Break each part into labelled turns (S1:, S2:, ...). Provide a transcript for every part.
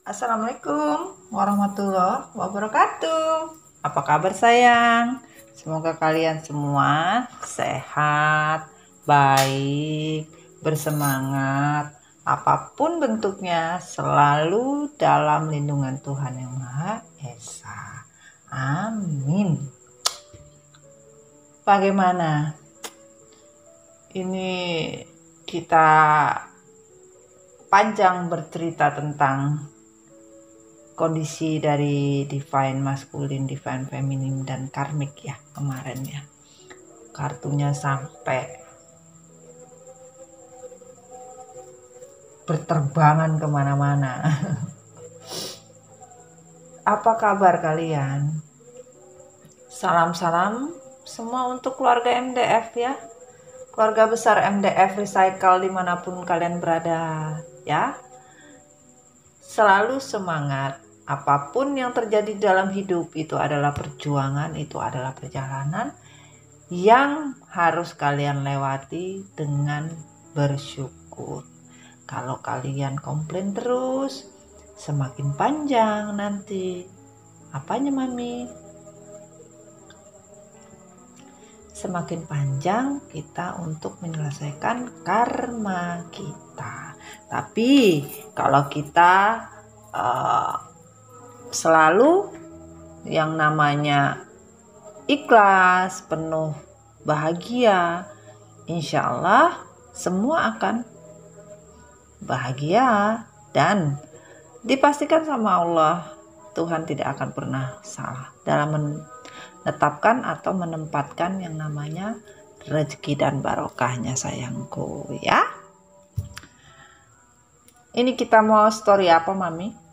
S1: Assalamualaikum warahmatullahi wabarakatuh. Apa kabar sayang? Semoga kalian semua sehat, baik, bersemangat, apapun bentuknya selalu dalam lindungan Tuhan Yang Maha Esa. Amin. Bagaimana? Ini kita panjang bercerita tentang kondisi dari divine masculine, divine feminine, dan karmik ya kemarin ya. Kartunya sampai berterbangan kemana-mana. Apa kabar kalian? Salam-salam semua untuk keluarga MDF ya. Keluarga besar MDF Recycle dimanapun kalian berada ya. Selalu semangat. Apapun yang terjadi dalam hidup itu adalah perjuangan, itu adalah perjalanan yang harus kalian lewati dengan bersyukur. Kalau kalian komplain terus, semakin panjang nanti. Apanya Mami? Semakin panjang kita untuk menyelesaikan karma kita. Tapi kalau kita selalu yang namanya ikhlas, penuh bahagia, insya Allah semua akan bahagia dan dipastikan sama Allah. Tuhan tidak akan pernah salah dalam menetapkan atau menempatkan yang namanya rezeki dan barokahnya sayangku ya. Ini kita mau story apa Mami?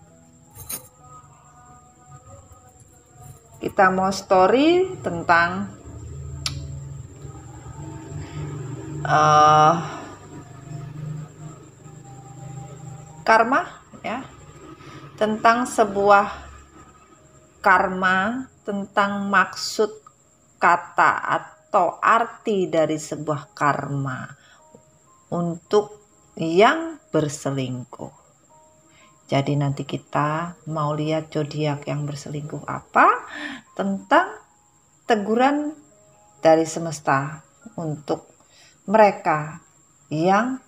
S1: Kita mau story tentang karma ya, tentang sebuah karma, tentang maksud kata atau arti dari sebuah karma untuk yang berselingkuh. Jadi nanti kita mau lihat zodiak yang berselingkuh apa, tentang teguran dari semesta untuk mereka yang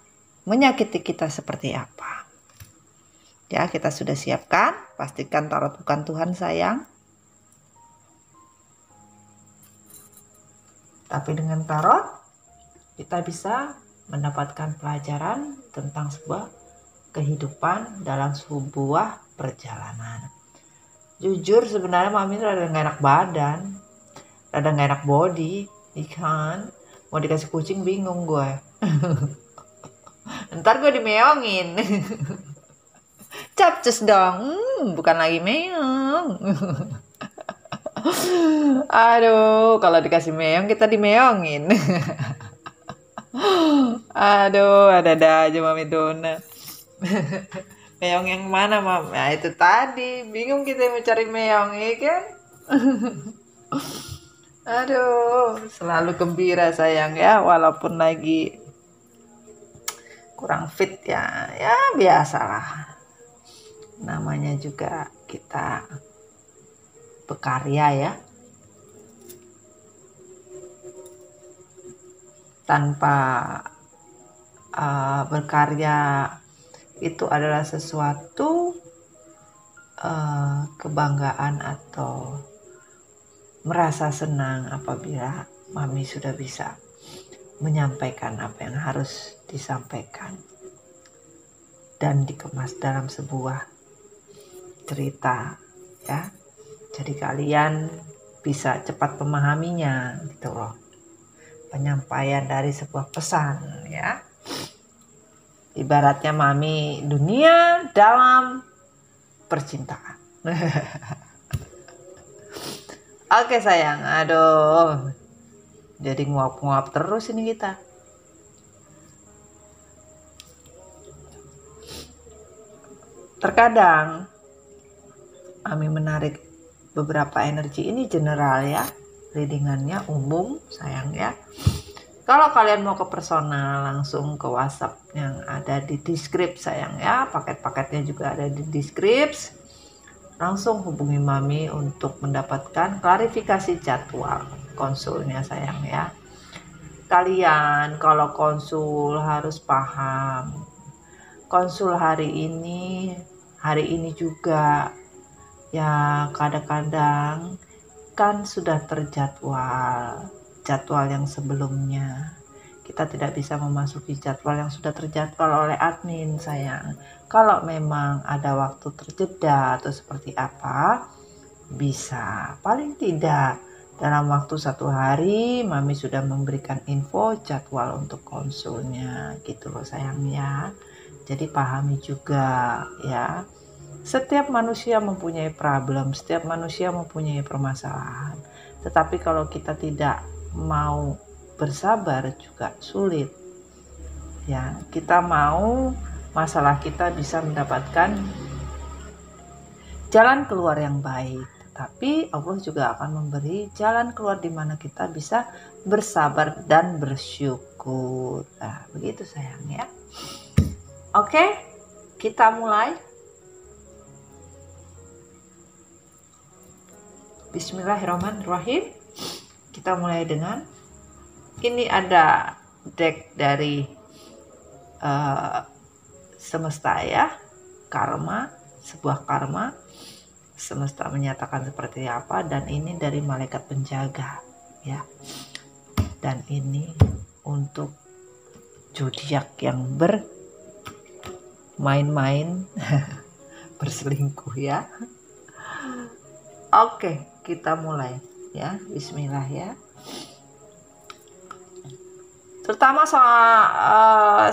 S1: menyakiti kita seperti apa. Ya, kita sudah siapkan, pastikan tarot bukan Tuhan sayang. Tapi dengan tarot kita bisa mendapatkan pelajaran tentang sebuah kehidupan dalam sebuah perjalanan. Jujur sebenarnya Mami rada gak enak badan, rada gak enak body, ikan. Mau dikasih kucing bingung gue. Ntar gue dimeongin. Capcus dong, bukan lagi meong. Aduh, kalau dikasih meong kita dimeongin. Aduh, ada aja Mami Dona. Meong yang mana Mam? Nah itu tadi, bingung kita mau cari meong ya kan. Aduh, selalu gembira sayang ya, walaupun lagi kurang fit ya, ya biasalah. Namanya juga kita berkarya ya. Tanpa berkarya itu adalah sesuatu kebanggaan atau merasa senang apabila Mami sudah bisa menyampaikan apa yang harus disampaikan dan dikemas dalam sebuah cerita ya. Jadi kalian bisa cepat memahaminya gitu loh. Penyampaian dari sebuah pesan ya. Ibaratnya Mami dunia dalam percintaan. Oke sayang, aduh. Jadi nguap-nguap terus ini kita. Terkadang Mami menarik beberapa energi ini general ya. Readingannya umum sayang ya. Kalau kalian mau ke personal, langsung ke WhatsApp yang ada di deskripsi sayang ya. Paket-paketnya juga ada di deskripsi. Langsung hubungi Mami untuk mendapatkan klarifikasi jadwal konsulnya sayang ya. Kalian kalau konsul harus paham. Konsul hari ini juga ya, kadang-kadang kan sudah terjadwal jadwal yang sebelumnya. Kita tidak bisa memasuki jadwal yang sudah terjadwal oleh admin sayang. Kalau memang ada waktu terjeda atau seperti apa, bisa paling tidak dalam waktu 1 hari Mami sudah memberikan info jadwal untuk konsulnya gitu loh sayang ya. Jadi pahami juga ya. Setiap manusia mempunyai problem, setiap manusia mempunyai permasalahan. Tetapi kalau kita tidak mau bersabar juga sulit. Ya, kita mau masalah kita bisa mendapatkan jalan keluar yang baik. Tapi Allah juga akan memberi jalan keluar di mana kita bisa bersabar dan bersyukur. Nah, begitu sayang ya. Oke, kita mulai. Bismillahirrahmanirrahim. Kita mulai dengan ini ada deck dari semesta ya, karma, sebuah karma. Semesta menyatakan seperti apa, dan ini dari malaikat penjaga ya. Dan ini untuk zodiak yang bermain-main berselingkuh ya. Oke, kita mulai ya. Bismillah ya. Terutama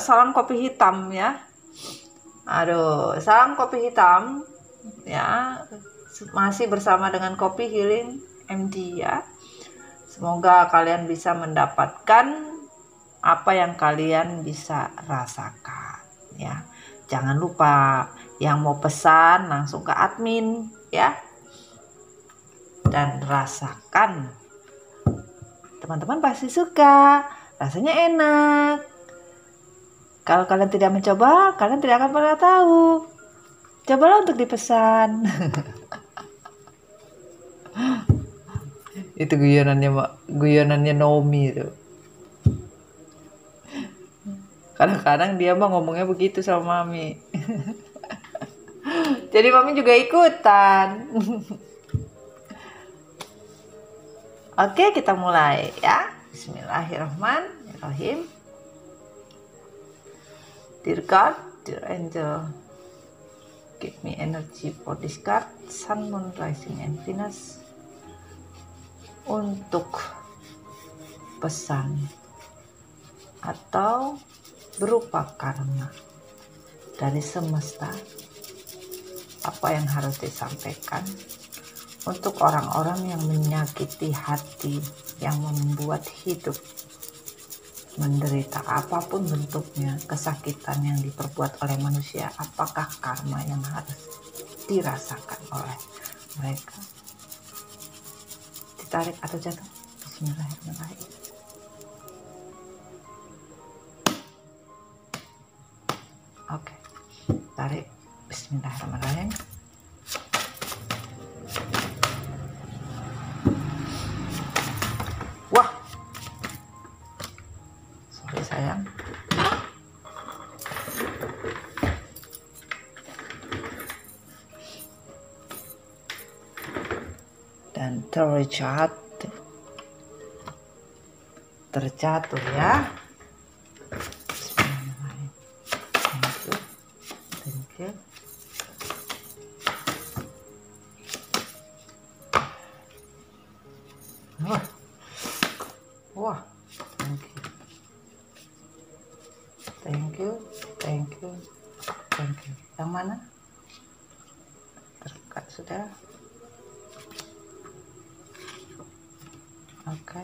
S1: salam kopi hitam ya. Aduh, salam kopi hitam ya. Masih bersama dengan Kopi Healing MD ya. Semoga kalian bisa mendapatkan apa yang kalian bisa rasakan ya. Jangan lupa yang mau pesan langsung ke admin ya. Dan rasakan, teman-teman pasti suka, rasanya enak. Kalau kalian tidak mencoba, kalian tidak akan pernah tahu. Cobalah untuk dipesan. Itu guyonannya Naomi itu. Kadang-kadang dia mah ngomongnya begitu sama Mami. Jadi Mami juga ikutan. Oke, kita mulai ya. Bismillahirrahmanirrahim. Dear God, dear angel, give me energy for this card, Sun, Moon, Rising, and Venus. Untuk pesan atau berupa karma dari semesta, apa yang harus disampaikan untuk orang-orang yang menyakiti hati, yang membuat hidup menderita apapun bentuknya, kesakitan yang diperbuat oleh manusia, apakah karma yang harus dirasakan oleh mereka? Ditarik atau jatuh? Bismillahirrahmanirrahim. Oke, tarik. Bismillahirrahmanirrahim. Wah, sorry sayang. Dan terjatuh ya. Thank you. Wah, thank you. Yang mana? Terdekat sudah. Oke.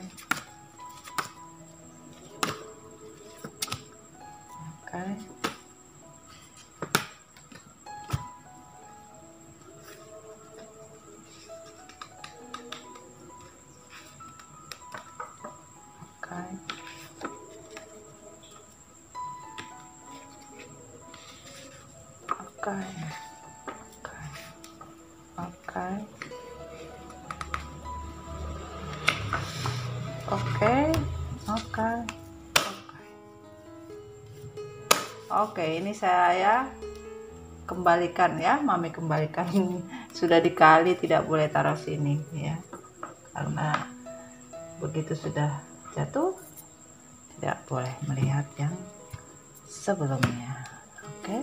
S1: Oke. Oke. Oke. Oke. Oke, ini saya kembalikan ya, Mami kembalikan. Sudah dikali, tidak boleh taruh sini ya, karena begitu sudah jatuh tidak boleh melihat yang sebelumnya. Oke,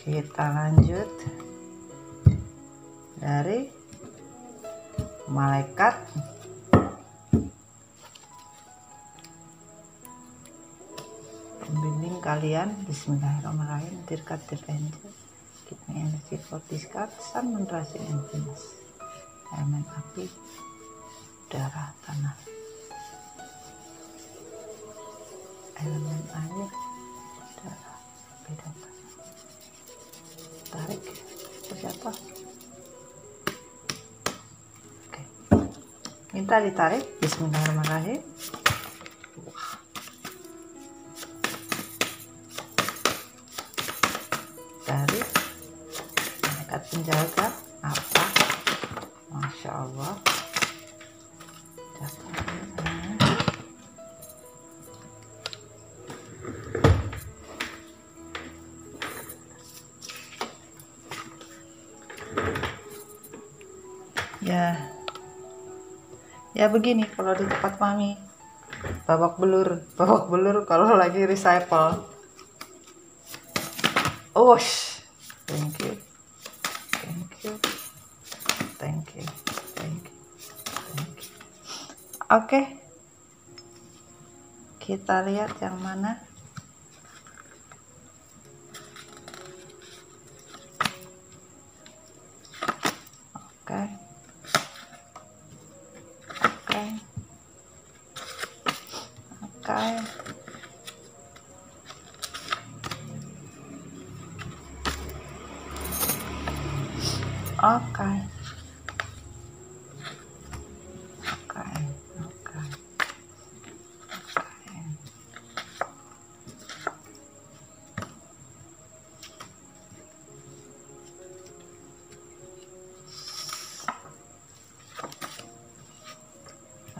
S1: kita lanjut dari malaikat pembimbing kalian. Bismillahirrahmanirrahim. Dear angel, give me energy for this card. Sun, Moon, Rising, and Venus. Elemen api, udara, tanah. Elemen air, udara, api, dan tanah. Tarik seperti apa? Oke, minta ditarik. Bismillahirrahmanirrahim. Dari malaikat penjaga apa? Masya Allah. Ya begini kalau di tempat Mami, babak belur kalau lagi recycle. Oh, thank you. Oke, kita lihat yang mana. Oke.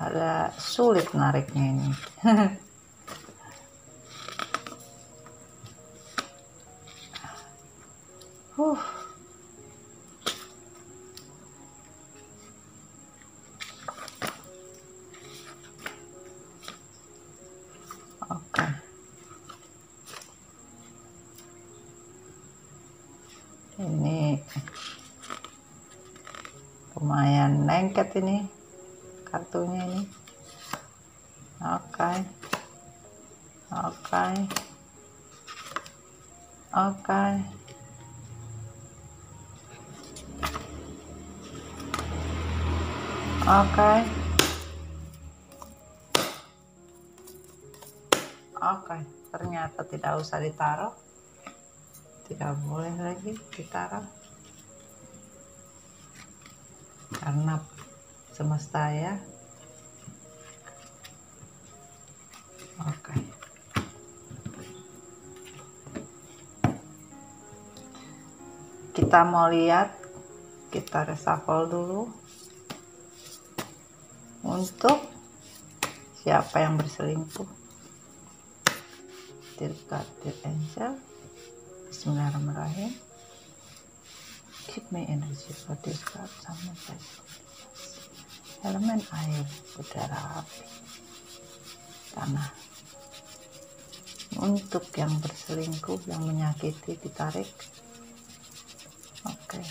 S1: Ada sulit nariknya ini. Oke. Ini lumayan lengket ini kartunya ini. Oke. Oke, ternyata tidak usah ditaruh, tidak boleh lagi ditaruh karena semesta ya. Oke, kita mau lihat, kita reshuffle dulu untuk siapa yang berselingkuh. Dear angel, bismillahirrahmanirrahim. Give me energy for this card. Elemen air, udara, api, tanah. Untuk yang berselingkuh, yang menyakiti, ditarik. Oke.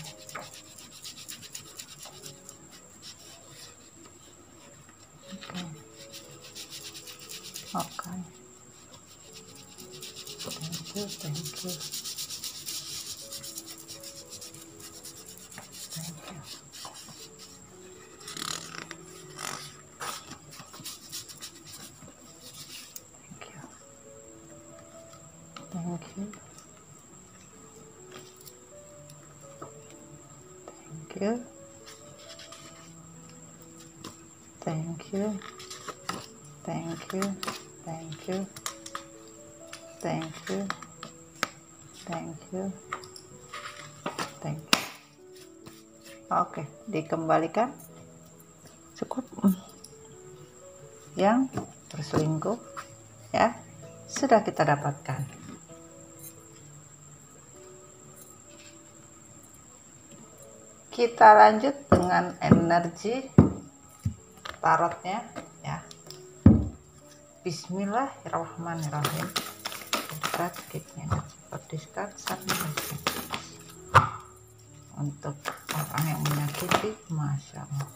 S1: Thank you. Thank you. thank you. Oke, dikembalikan. Cukup. Yang berselingkuh ya sudah kita dapatkan. Kita lanjut dengan energi tarotnya ya. Bismillahirrahmanirrahim. Untuk orang yang menyakiti, masya Allah.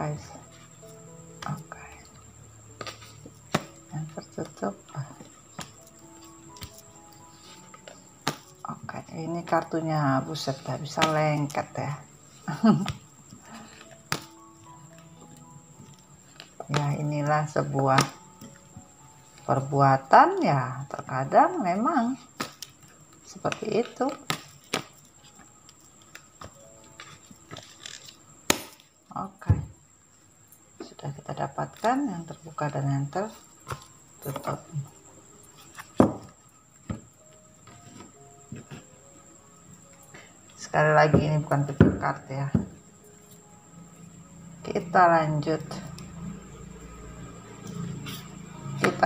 S1: Thank you. Oke. Yang tertutup. Ini kartunya, buset dah bisa lengket ya. Ya, inilah sebuah perbuatan ya, terkadang memang seperti itu. Sudah kita dapatkan yang terbuka dan yang tertutup. Sekali lagi ini bukan pick card ya. Kita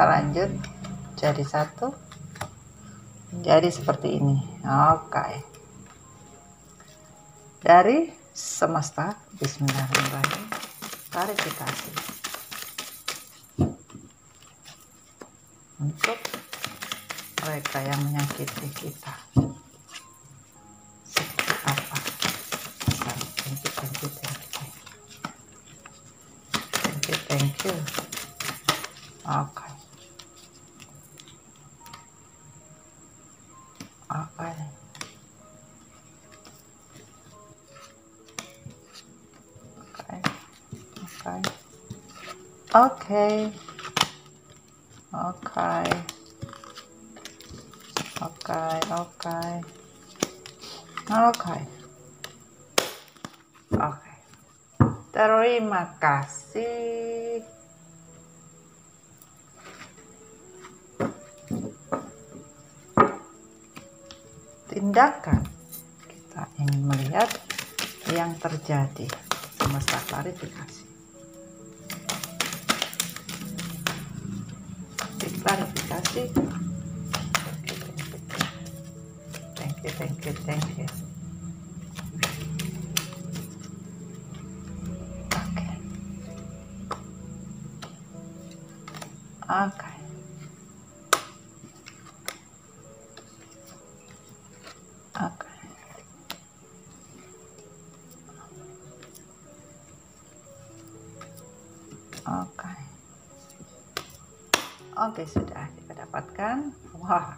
S1: lanjut jadi satu, jadi seperti ini. Dari semesta, bismillahirrahmanirrahim, klarifikasi untuk mereka yang menyakiti kita. Seperti apa? Thank you. Terima kasih. Tindakan kita ingin melihat yang terjadi. Semesta klarifikasi. Klarifikasi. Thank you. Oke, sudah kita dapatkan. Wah.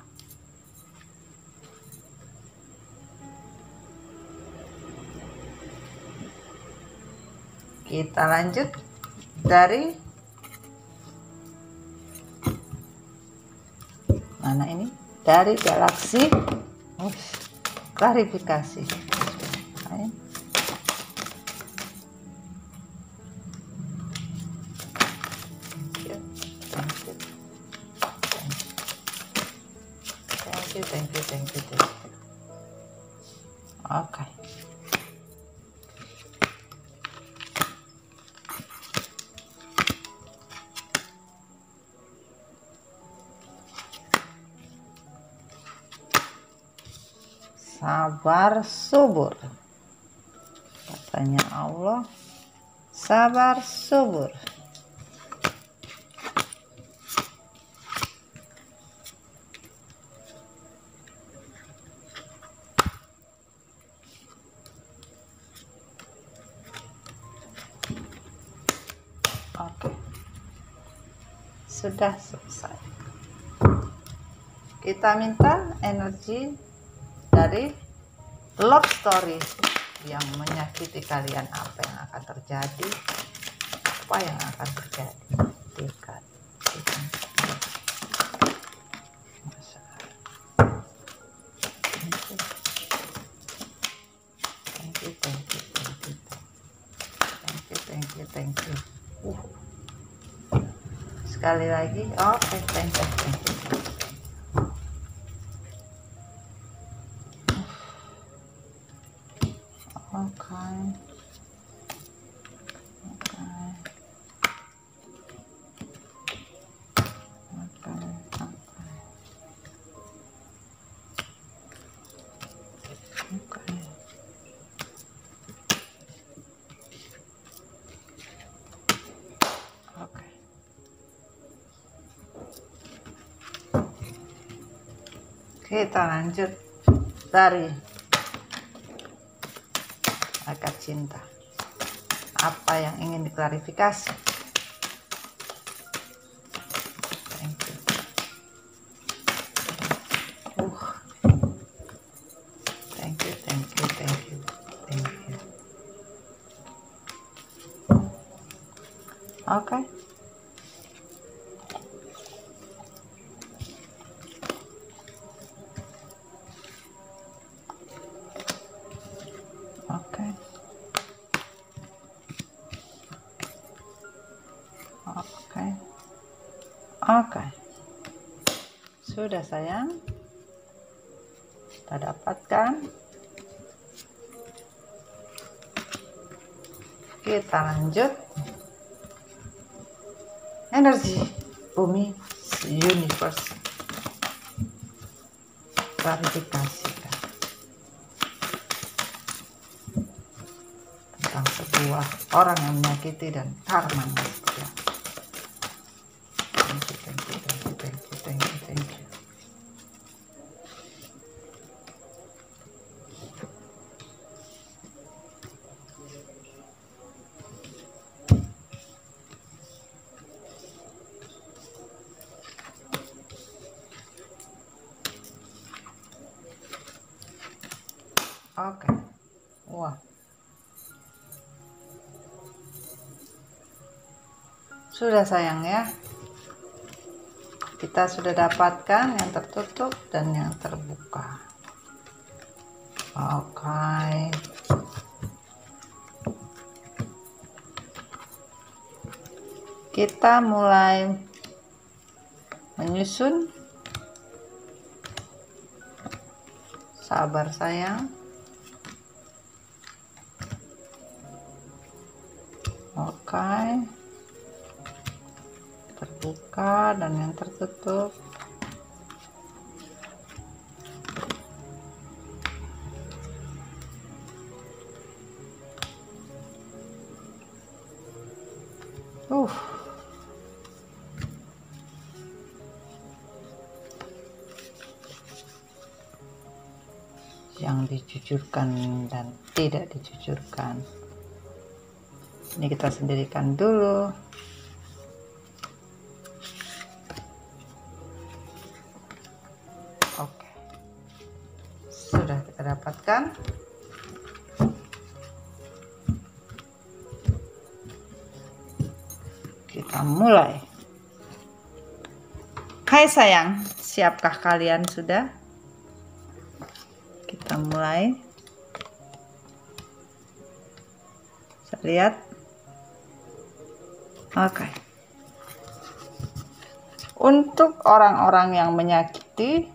S1: Kita lanjut dari mana ini? Dari galaksi klarifikasi. Thank you. Sabar subur, katanya Allah. Sabar subur. Sudah selesai. kita minta energi dari love story yang menyakiti kalian. Apa yang akan terjadi? Apa yang akan terjadi? Tiga. Thank you. Sekali lagi, oke, thank you. Kita lanjut dari akad cinta. Apa yang ingin diklarifikasi? Thank you. Thank you. Oke. Oke. Sudah sayang. Kita dapatkan. Kita lanjut. Energi bumi, universe. Klarifikasikan tentang sebuah orang yang menyakiti dan karma. Thank you. Oke. Wah. Sudah sayang ya. Kita sudah dapatkan yang tertutup dan yang terbuka. Oke. Kita mulai menyusun. Sabar sayang. Oke. Terbuka dan yang tertutup. Yang dijujurkan dan tidak dijujurkan. Ini kita sendirikan dulu. Oke. Sudah kita dapatkan. Kita mulai. Hai sayang, siapkah kalian sudah? Kita mulai. Bisa lihat? Oke. Untuk orang-orang yang menyakiti,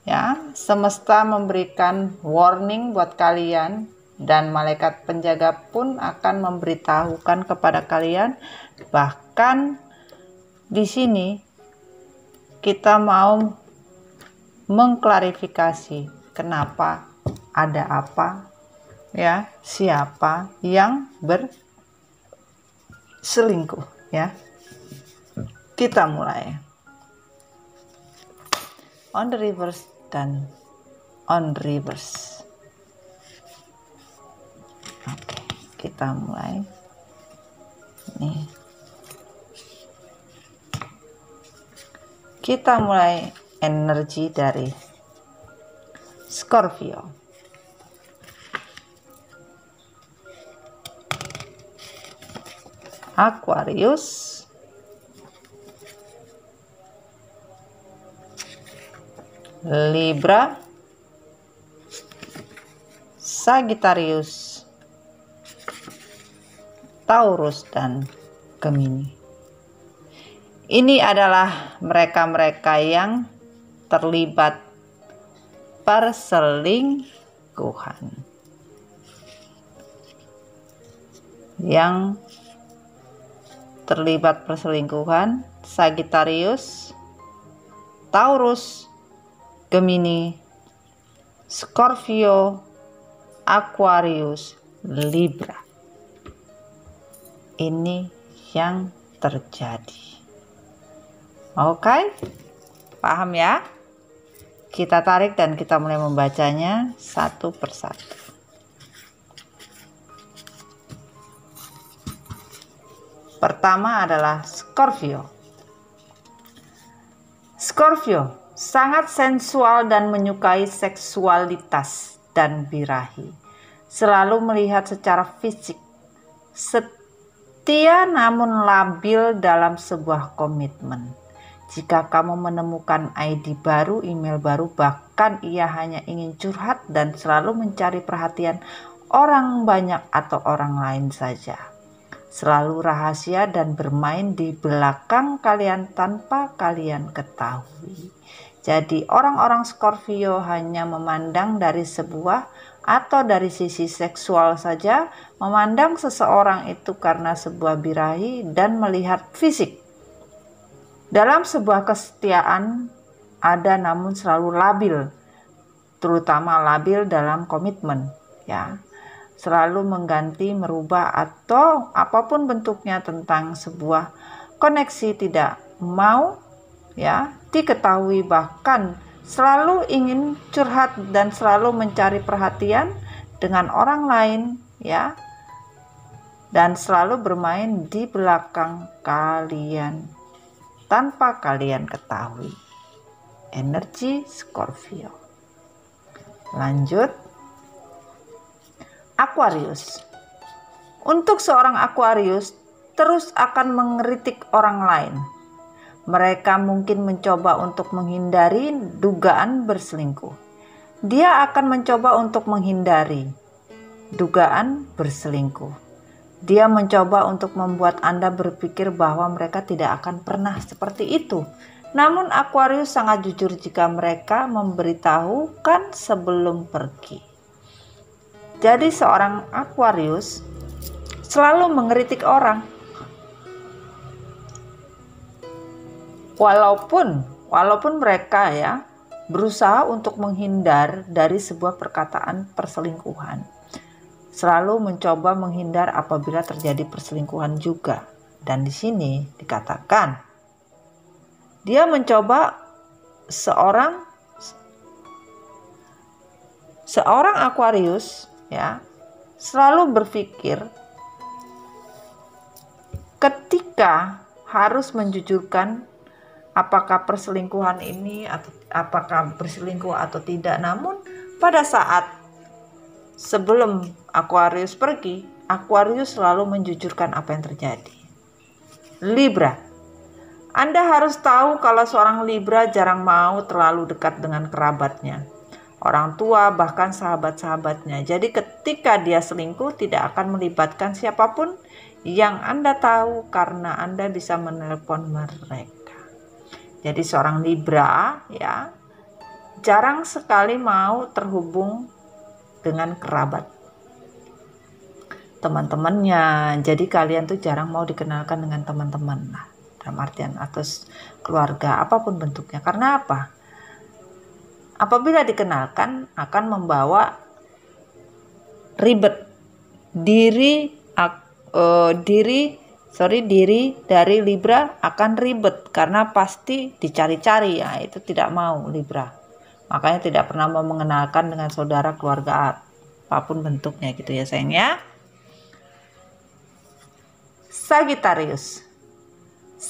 S1: ya, semesta memberikan warning buat kalian dan malaikat penjaga pun akan memberitahukan kepada kalian. Bahkan di sini kita mau mengklarifikasi kenapa, ada apa, ya, siapa yang berselingkuh, ya. Kita mulai. On the reverse dan on reverse. Oke, kita mulai. Nih. Kita mulai energi dari Scorpio. Aquarius, Libra, Sagittarius, Taurus, dan Gemini. Ini adalah mereka-mereka yang terlibat perselingkuhan. Yang terlibat perselingkuhan, Sagittarius, Taurus, Gemini, Scorpio, Aquarius, Libra. Ini yang terjadi. Oke, paham ya? Kita tarik dan kita mulai membacanya satu persatu. Pertama adalah Scorpio. Scorpio sangat sensual dan menyukai seksualitas dan birahi. Selalu melihat secara fisik. Setia namun labil dalam sebuah komitmen. Jika kamu menemukan ID baru, email baru, bahkan ia hanya ingin curhat dan selalu mencari perhatian orang banyak atau orang lain saja. Selalu rahasia dan bermain di belakang kalian tanpa kalian ketahui. Jadi orang-orang Scorpio hanya memandang dari sebuah atau dari sisi seksual saja, memandang seseorang itu karena sebuah birahi dan melihat fisik. Dalam sebuah kesetiaan ada namun selalu labil, terutama labil dalam komitmen, ya. Selalu mengganti, merubah atau apapun bentuknya tentang sebuah koneksi tidak mau, ya, diketahui, bahkan selalu ingin curhat dan selalu mencari perhatian dengan orang lain, ya. Dan selalu bermain di belakang kalian tanpa kalian ketahui. Energi Scorpio. Lanjut, Aquarius. Untuk seorang Aquarius terus akan mengkritik orang lain. Mereka mungkin mencoba untuk menghindari dugaan berselingkuh. Dia akan mencoba untuk menghindari dugaan berselingkuh. Dia mencoba untuk membuat Anda berpikir bahwa mereka tidak akan pernah seperti itu. Namun Aquarius sangat jujur jika mereka memberitahukan sebelum pergi. Jadi seorang Aquarius selalu mengkritik orang. Walaupun mereka, ya, berusaha untuk menghindar dari sebuah perkataan perselingkuhan. Selalu mencoba menghindar apabila terjadi perselingkuhan juga. Dan di sini dikatakan dia mencoba seorang Aquarius, ya, selalu berpikir ketika harus menjujurkan apakah perselingkuhan ini atau apakah berselingkuh atau tidak. Namun pada saat sebelum Aquarius pergi, Aquarius selalu menjujurkan apa yang terjadi. Libra. Anda harus tahu kalau seorang Libra jarang mau terlalu dekat dengan kerabatnya, orang tua, bahkan sahabat-sahabatnya. Jadi ketika dia selingkuh tidak akan melibatkan siapapun yang Anda tahu karena Anda bisa menelepon mereka. Jadi seorang Libra, ya, jarang sekali mau terhubung dengan kerabat, teman-temannya. Jadi kalian tuh jarang mau dikenalkan dengan teman-teman lah, dalam artian atau keluarga apapun bentuknya. Karena apa? Apabila dikenalkan akan membawa ribet. Diri dari Libra akan ribet karena pasti dicari-cari, ya, itu tidak mau Libra. Makanya tidak pernah mau mengenalkan dengan saudara, keluarga, apapun bentuknya gitu ya sayang ya. Sagittarius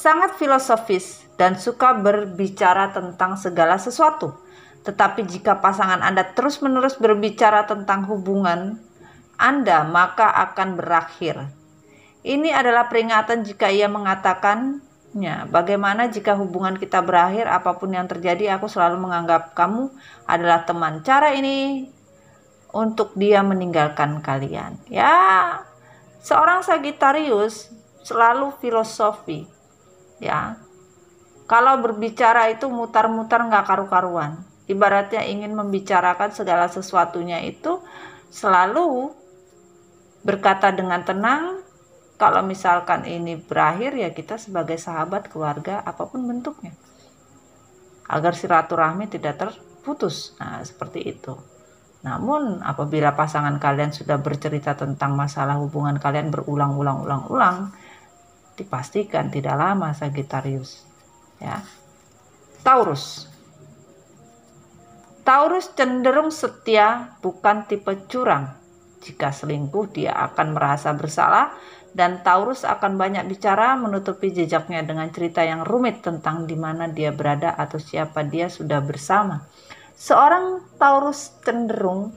S1: sangat filosofis dan suka berbicara tentang segala sesuatu. Tetapi jika pasangan Anda terus-menerus berbicara tentang hubungan Anda, maka akan berakhir. Ini adalah peringatan jika ia mengatakannya, bagaimana jika hubungan kita berakhir, apapun yang terjadi, aku selalu menganggap kamu adalah teman. Cara ini untuk dia meninggalkan kalian. Ya, seorang Sagittarius selalu filosofi. Ya, kalau berbicara itu mutar-mutar nggak karu-karuan. Ibaratnya ingin membicarakan segala sesuatunya itu selalu berkata dengan tenang. Kalau misalkan ini berakhir, ya kita sebagai sahabat, keluarga, apapun bentuknya, agar silaturahmi tidak terputus. Nah, seperti itu. Namun apabila pasangan kalian sudah bercerita tentang masalah hubungan kalian berulang-ulang, dipastikan tidak lama Sagittarius. Ya. Taurus cenderung setia, bukan tipe curang. Jika selingkuh, dia akan merasa bersalah, dan Taurus akan banyak bicara, menutupi jejaknya dengan cerita yang rumit tentang di mana dia berada atau siapa dia sudah bersama. Seorang Taurus cenderung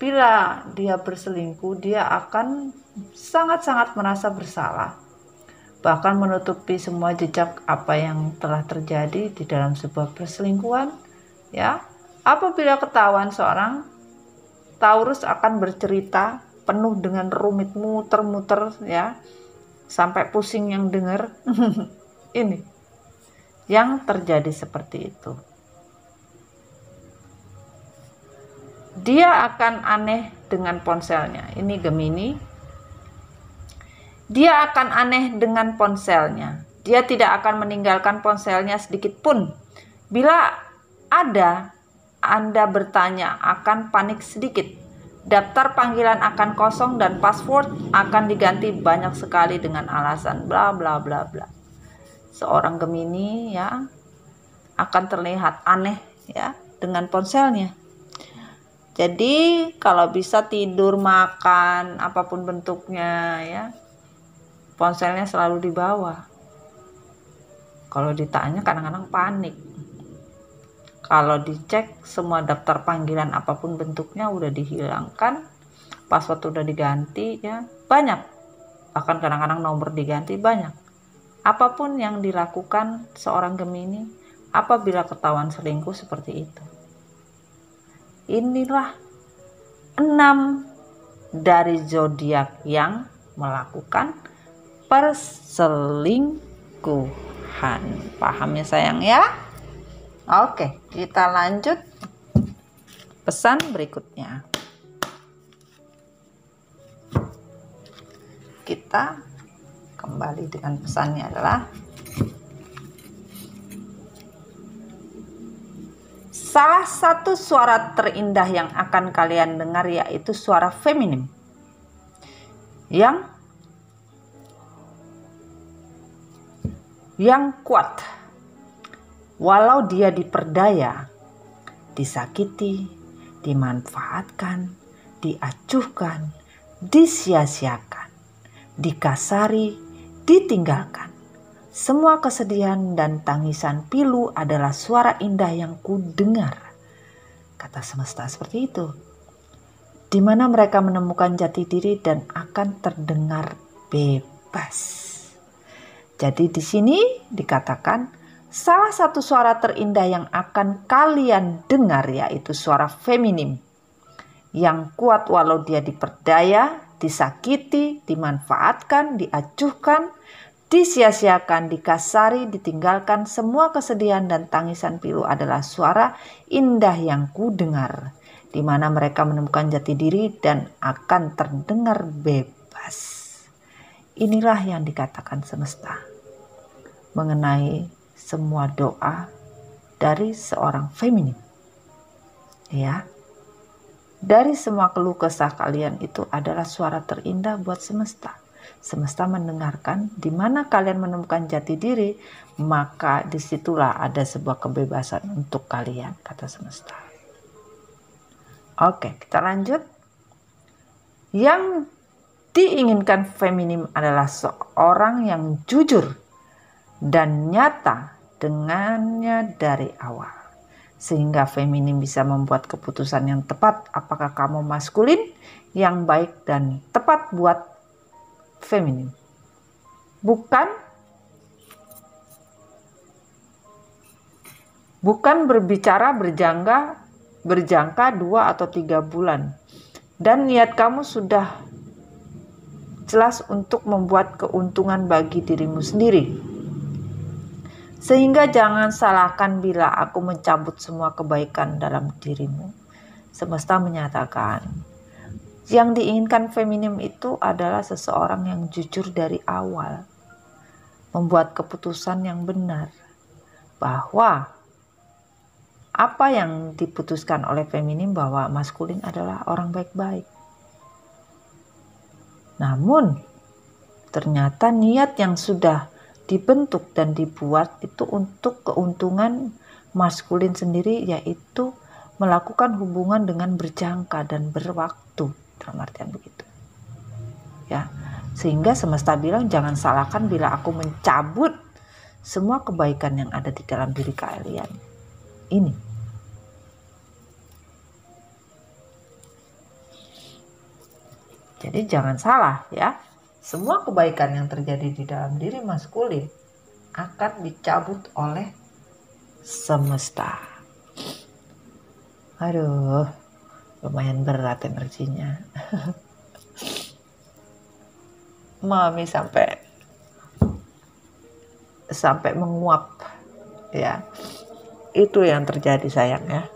S1: bila dia berselingkuh, dia akan sangat-sangat merasa bersalah, bahkan menutupi semua jejak apa yang telah terjadi di dalam sebuah perselingkuhan. Ya, apabila ketahuan, seorang Taurus akan bercerita penuh dengan rumit, muter-muter, ya, sampai pusing yang dengar. Ini yang terjadi seperti itu. Dia akan aneh dengan ponselnya. Ini Gemini. Dia akan aneh dengan ponselnya. Dia tidak akan meninggalkan ponselnya sedikit pun. Bila ada Anda bertanya, akan panik sedikit. Daftar panggilan akan kosong dan password akan diganti banyak sekali dengan alasan bla bla bla bla. Seorang Gemini, ya, akan terlihat aneh, ya, dengan ponselnya. Jadi kalau bisa tidur, makan, apapun bentuknya, ya, ponselnya selalu dibawa. Kalau ditanya kadang-kadang panik. Kalau dicek semua daftar panggilan apapun bentuknya udah dihilangkan, password udah diganti, ya, banyak. Bahkan kadang-kadang nomor diganti banyak. Apapun yang dilakukan seorang Gemini apabila ketahuan selingkuh seperti itu. Inilah 6 dari zodiak yang melakukan perselingkuhan. Paham ya sayang ya? Oke, kita lanjut pesan berikutnya. Kita kembali dengan pesannya adalah salah satu suara terindah yang akan kalian dengar yaitu suara feminim yang kuat. Walau dia diperdaya, disakiti, dimanfaatkan, diacuhkan, disia-siakan, dikasari, ditinggalkan. Semua kesedihan dan tangisan pilu adalah suara indah yang kudengar. Kata semesta seperti itu. Di mana mereka menemukan jati diri dan akan terdengar bebas. Jadi di sini dikatakan salah satu suara terindah yang akan kalian dengar yaitu suara feminim. Yang kuat walau dia diperdaya, disakiti, dimanfaatkan, diacuhkan, disia-siakan, dikasari, ditinggalkan. Semua kesedihan dan tangisan pilu adalah suara indah yang kudengar. Di mana mereka menemukan jati diri dan akan terdengar bebas. Inilah yang dikatakan semesta mengenai semua doa dari seorang feminim. Ya. Dari semua keluh kesah kalian itu adalah suara terindah buat semesta. Semesta mendengarkan di mana kalian menemukan jati diri, maka disitulah ada sebuah kebebasan untuk kalian, kata semesta. Oke, kita lanjut. Yang diinginkan feminim adalah seorang yang jujur, dan nyata dengannya dari awal. Sehingga feminim bisa membuat keputusan yang tepat apakah kamu maskulin yang baik dan tepat buat feminim. Bukan berbicara berjangka 2 atau 3 bulan. Dan niat kamu sudah jelas untuk membuat keuntungan bagi dirimu sendiri. Sehingga jangan salahkan bila aku mencabut semua kebaikan dalam dirimu. Semesta menyatakan, yang diinginkan feminim itu adalah seseorang yang jujur dari awal. Membuat keputusan yang benar. Bahwa apa yang diputuskan oleh feminim bahwa maskulin adalah orang baik-baik. Namun, ternyata niat yang sudah dibentuk dan dibuat itu untuk keuntungan maskulin sendiri, yaitu melakukan hubungan dengan berjangka dan berwaktu, dalam artian begitu. Ya, sehingga semesta bilang jangan salahkan bila aku mencabut semua kebaikan yang ada di dalam diri kalian. Ini. Jadi jangan salah ya. Semua kebaikan yang terjadi di dalam diri maskulin akan dicabut oleh semesta. Aduh, lumayan berat energinya. Mami sampai menguap ya. Itu yang terjadi sayang ya.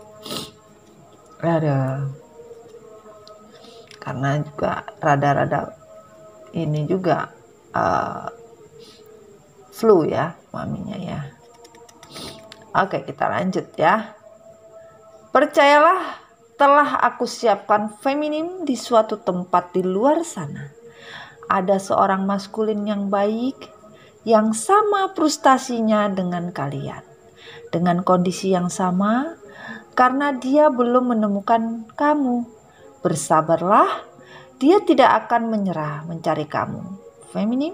S1: Aduh. Karena juga rada-rada ini juga flu ya maminya ya. Oke, kita lanjut ya. Percayalah, telah aku siapkan feminim di suatu tempat di luar sana. Ada seorang maskulin yang baik, yang sama frustasinya dengan kalian. Dengan kondisi yang sama, karena dia belum menemukan kamu. Bersabarlah, dia tidak akan menyerah mencari kamu. Feminim,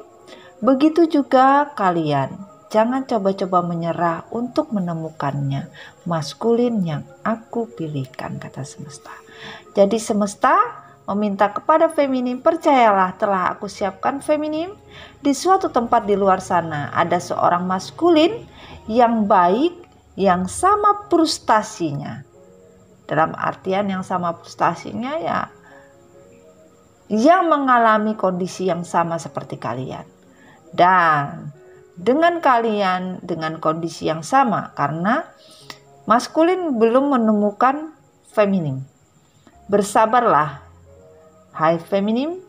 S1: begitu juga kalian. Jangan coba-coba menyerah untuk menemukannya. Maskulin yang aku pilihkan, kata semesta. Jadi semesta meminta kepada feminim, percayalah telah aku siapkan feminim di suatu tempat di luar sana. Ada seorang maskulin yang baik, yang sama frustasinya. Dalam artian yang sama frustasinya ya, yang mengalami kondisi yang sama seperti kalian. Dan dengan kalian dengan kondisi yang sama, karena maskulin belum menemukan feminim. Bersabarlah, hai feminim,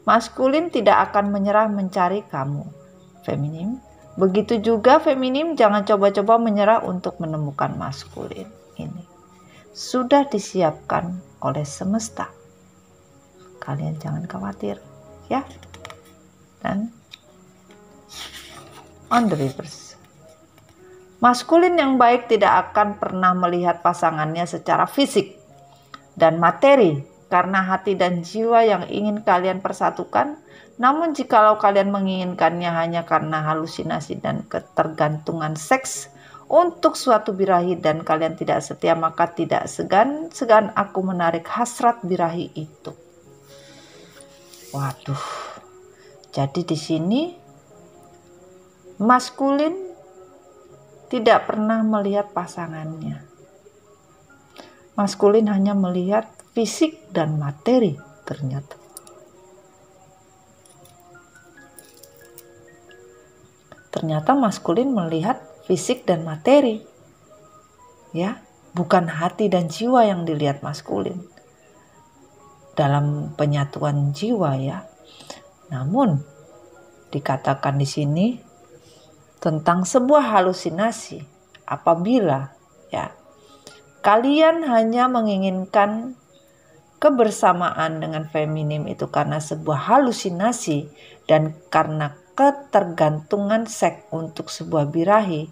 S1: maskulin tidak akan menyerah mencari kamu. Feminim, begitu juga feminim, jangan coba-coba menyerah untuk menemukan maskulin. Ini sudah disiapkan oleh semesta. Kalian jangan khawatir ya. Dan on the reverse, maskulin yang baik tidak akan pernah melihat pasangannya secara fisik dan materi karena hati dan jiwa yang ingin kalian persatukan. Namun jikalau kalian menginginkannya hanya karena halusinasi dan ketergantungan seks untuk suatu birahi dan kalian tidak setia, maka tidak segan-segan aku menarik hasrat birahi itu. Waduh. Jadi di sini maskulin tidak pernah melihat pasangannya. Maskulin hanya melihat fisik dan materi ternyata. Ternyata maskulin melihat fisik dan materi. Ya, bukan hati dan jiwa yang dilihat maskulin. Dalam penyatuan jiwa ya. Namun dikatakan di sini tentang sebuah halusinasi apabila ya kalian hanya menginginkan kebersamaan dengan feminim itu karena sebuah halusinasi dan karena ketergantungan seks untuk sebuah birahi,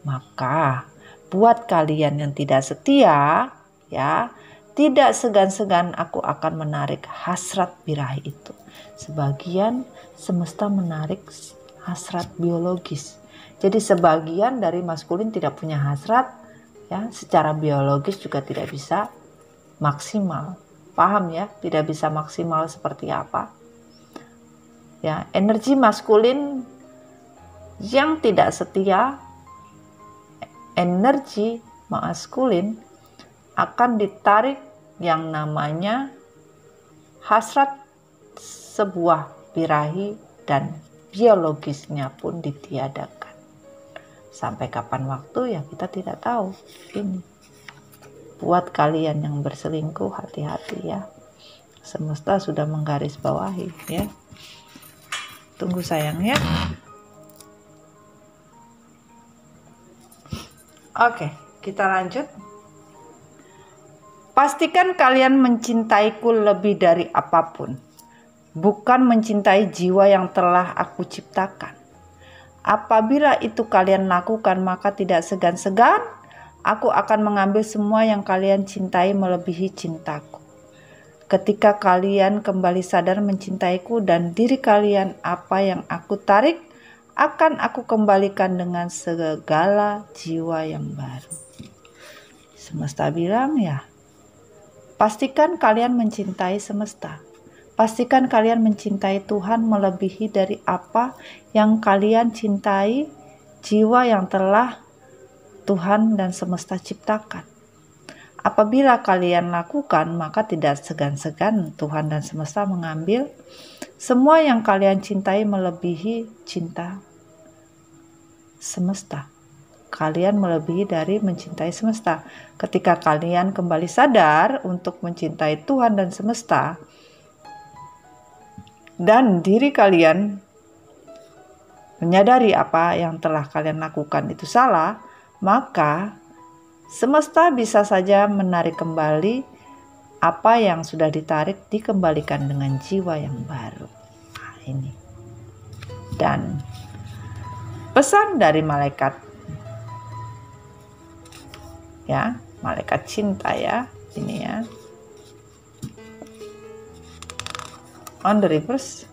S1: maka buat kalian yang tidak setia ya, tidak segan-segan aku akan menarik hasrat birahi itu. Sebagian semesta menarik hasrat biologis, Jadi sebagian dari maskulin tidak punya hasrat, ya, secara biologis juga tidak bisa maksimal. Paham ya, tidak bisa maksimal seperti apa? Ya, energi maskulin yang tidak setia, energi maskulin akan ditarik yang namanya hasrat sebuah birahi, dan biologisnya pun ditiadakan. Sampai kapan waktu ya kita tidak tahu. Ini buat kalian yang berselingkuh, hati-hati ya. Semesta sudah menggarisbawahi ya. Tunggu sayang ya. Oke, kita lanjut. Pastikan kalian mencintaiku lebih dari apapun, bukan mencintai jiwa yang telah aku ciptakan. Apabila itu kalian lakukan, maka tidak segan-segan aku akan mengambil semua yang kalian cintai melebihi cintaku. Ketika kalian kembali sadar mencintaiku dan diri kalian, apa yang aku tarik akan aku kembalikan dengan segala jiwa yang baru. Semesta bilang ya, pastikan kalian mencintai semesta. Pastikan kalian mencintai Tuhan melebihi dari apa yang kalian cintai jiwa yang telah Tuhan dan semesta ciptakan. Apabila kalian lakukan, maka tidak segan-segan Tuhan dan semesta mengambil semua yang kalian cintai melebihi cinta semesta. Kalian melebihi dari mencintai semesta. Ketika kalian kembali sadar untuk mencintai Tuhan dan semesta, dan diri kalian menyadari apa yang telah kalian lakukan itu salah, maka semesta bisa saja menarik kembali apa yang sudah ditarik, dikembalikan dengan jiwa yang baru. Nah, ini. Dan pesan dari malaikat, ya, malaikat cinta ya, ini ya. On the reverse.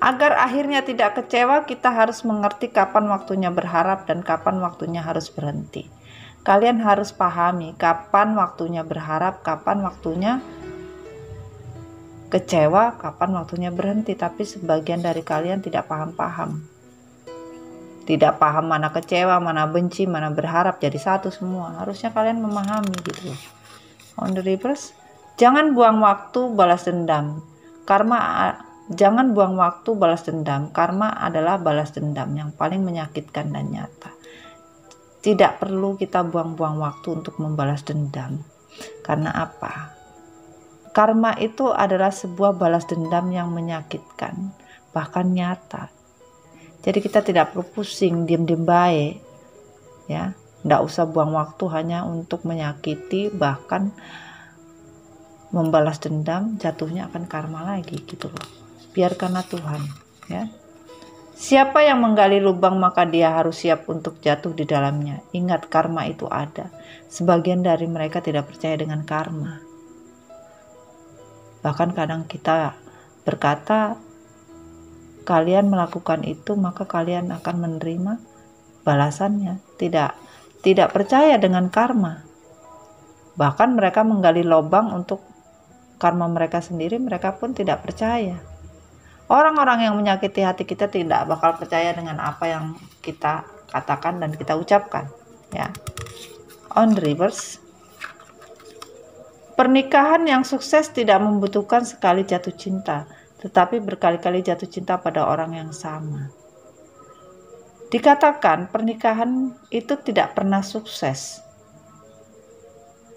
S1: Agar akhirnya tidak kecewa, kita harus mengerti kapan waktunya berharap dan kapan waktunya harus berhenti. Kalian harus pahami kapan waktunya berharap, kapan waktunya kecewa, kapan waktunya berhenti. Tapi sebagian dari kalian tidak paham-paham. Tidak paham mana kecewa, mana benci, mana berharap, jadi satu semua. Harusnya kalian memahami gitu. On the reverse. Jangan buang waktu balas dendam. Jangan buang waktu balas dendam. Karma adalah balas dendam yang paling menyakitkan dan nyata. Tidak perlu kita buang-buang waktu untuk membalas dendam. Karena apa? Karma itu adalah sebuah balas dendam yang menyakitkan, bahkan nyata. Jadi kita tidak perlu pusing, diam-diam baik. Ya, tidak usah buang waktu hanya untuk menyakiti, bahkan membalas dendam, jatuhnya akan karma lagi gitu loh. Biarkanlah Tuhan ya. Siapa yang menggali lubang maka dia harus siap untuk jatuh di dalamnya. Ingat, karma itu ada. Sebagian dari mereka tidak percaya dengan karma. Bahkan kadang kita berkata, kalian melakukan itu maka kalian akan menerima balasannya. Tidak percaya dengan karma. Bahkan mereka menggali lubang untuk karma mereka sendiri, mereka pun tidak percaya. Orang-orang yang menyakiti hati kita tidak bakal percaya dengan apa yang kita katakan dan kita ucapkan. Ya. On the reverse. Pernikahan yang sukses tidak membutuhkan sekali jatuh cinta, tetapi berkali-kali jatuh cinta pada orang yang sama. Dikatakan pernikahan itu tidak pernah sukses.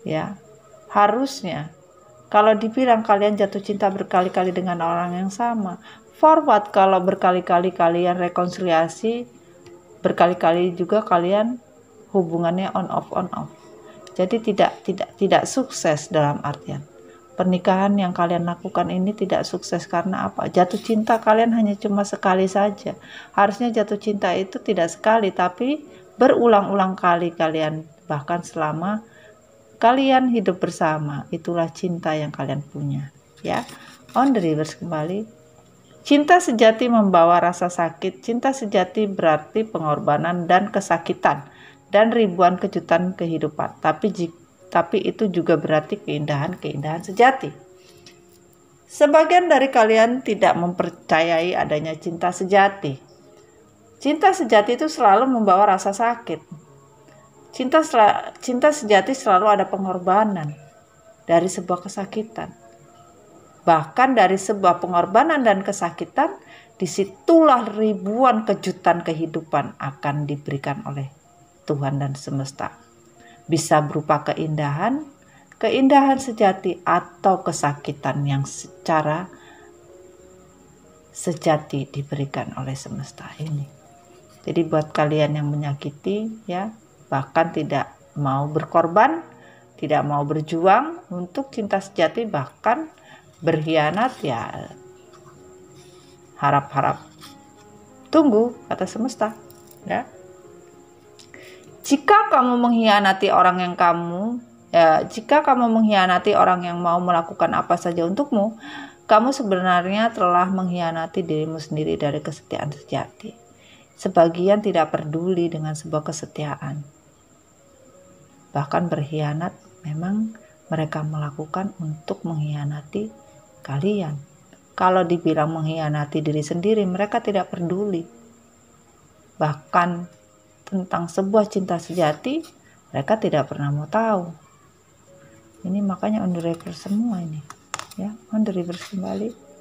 S1: Ya. Harusnya kalau dibilang kalian jatuh cinta berkali-kali dengan orang yang sama, forward kalau berkali-kali kalian rekonsiliasi, berkali-kali juga kalian hubungannya on off. Jadi tidak sukses dalam artian pernikahan yang kalian lakukan ini tidak sukses karena apa? Jatuh cinta kalian hanya cuma sekali saja. Harusnya jatuh cinta itu tidak sekali tapi berulang-ulang kali kalian, bahkan selama kalian hidup bersama. Itulah cinta yang kalian punya ya. On the reverse kembali. Cinta sejati membawa rasa sakit. Cinta sejati berarti pengorbanan dan kesakitan dan ribuan kejutan kehidupan. Tapi itu juga berarti keindahan sejati. Sebagian dari kalian tidak mempercayai adanya cinta sejati. Cinta sejati itu selalu membawa rasa sakit. Cinta sejati selalu ada pengorbanan dari sebuah kesakitan. Bahkan dari sebuah pengorbanan dan kesakitan, disitulah ribuan kejutan kehidupan akan diberikan oleh Tuhan dan semesta. Bisa berupa keindahan sejati atau kesakitan yang secara sejati diberikan oleh semesta ini. Jadi buat kalian yang menyakiti, ya, bahkan tidak mau berkorban, tidak mau berjuang untuk cinta sejati, bahkan berkhianat, ya harap-harap tunggu kata semesta, ya. Jika kamu mengkhianati orang yang mau melakukan apa saja untukmu, kamu sebenarnya telah mengkhianati dirimu sendiri dari kesetiaan sejati. Sebagian tidak peduli dengan sebuah kesetiaan. Bahkan berkhianat memang mereka melakukan untuk mengkhianati kalian. Kalau dibilang mengkhianati diri sendiri, mereka tidak peduli. Bahkan tentang sebuah cinta sejati, mereka tidak pernah mau tahu. Ini makanya on the reverse semua ini, ya, on the reverse kembali.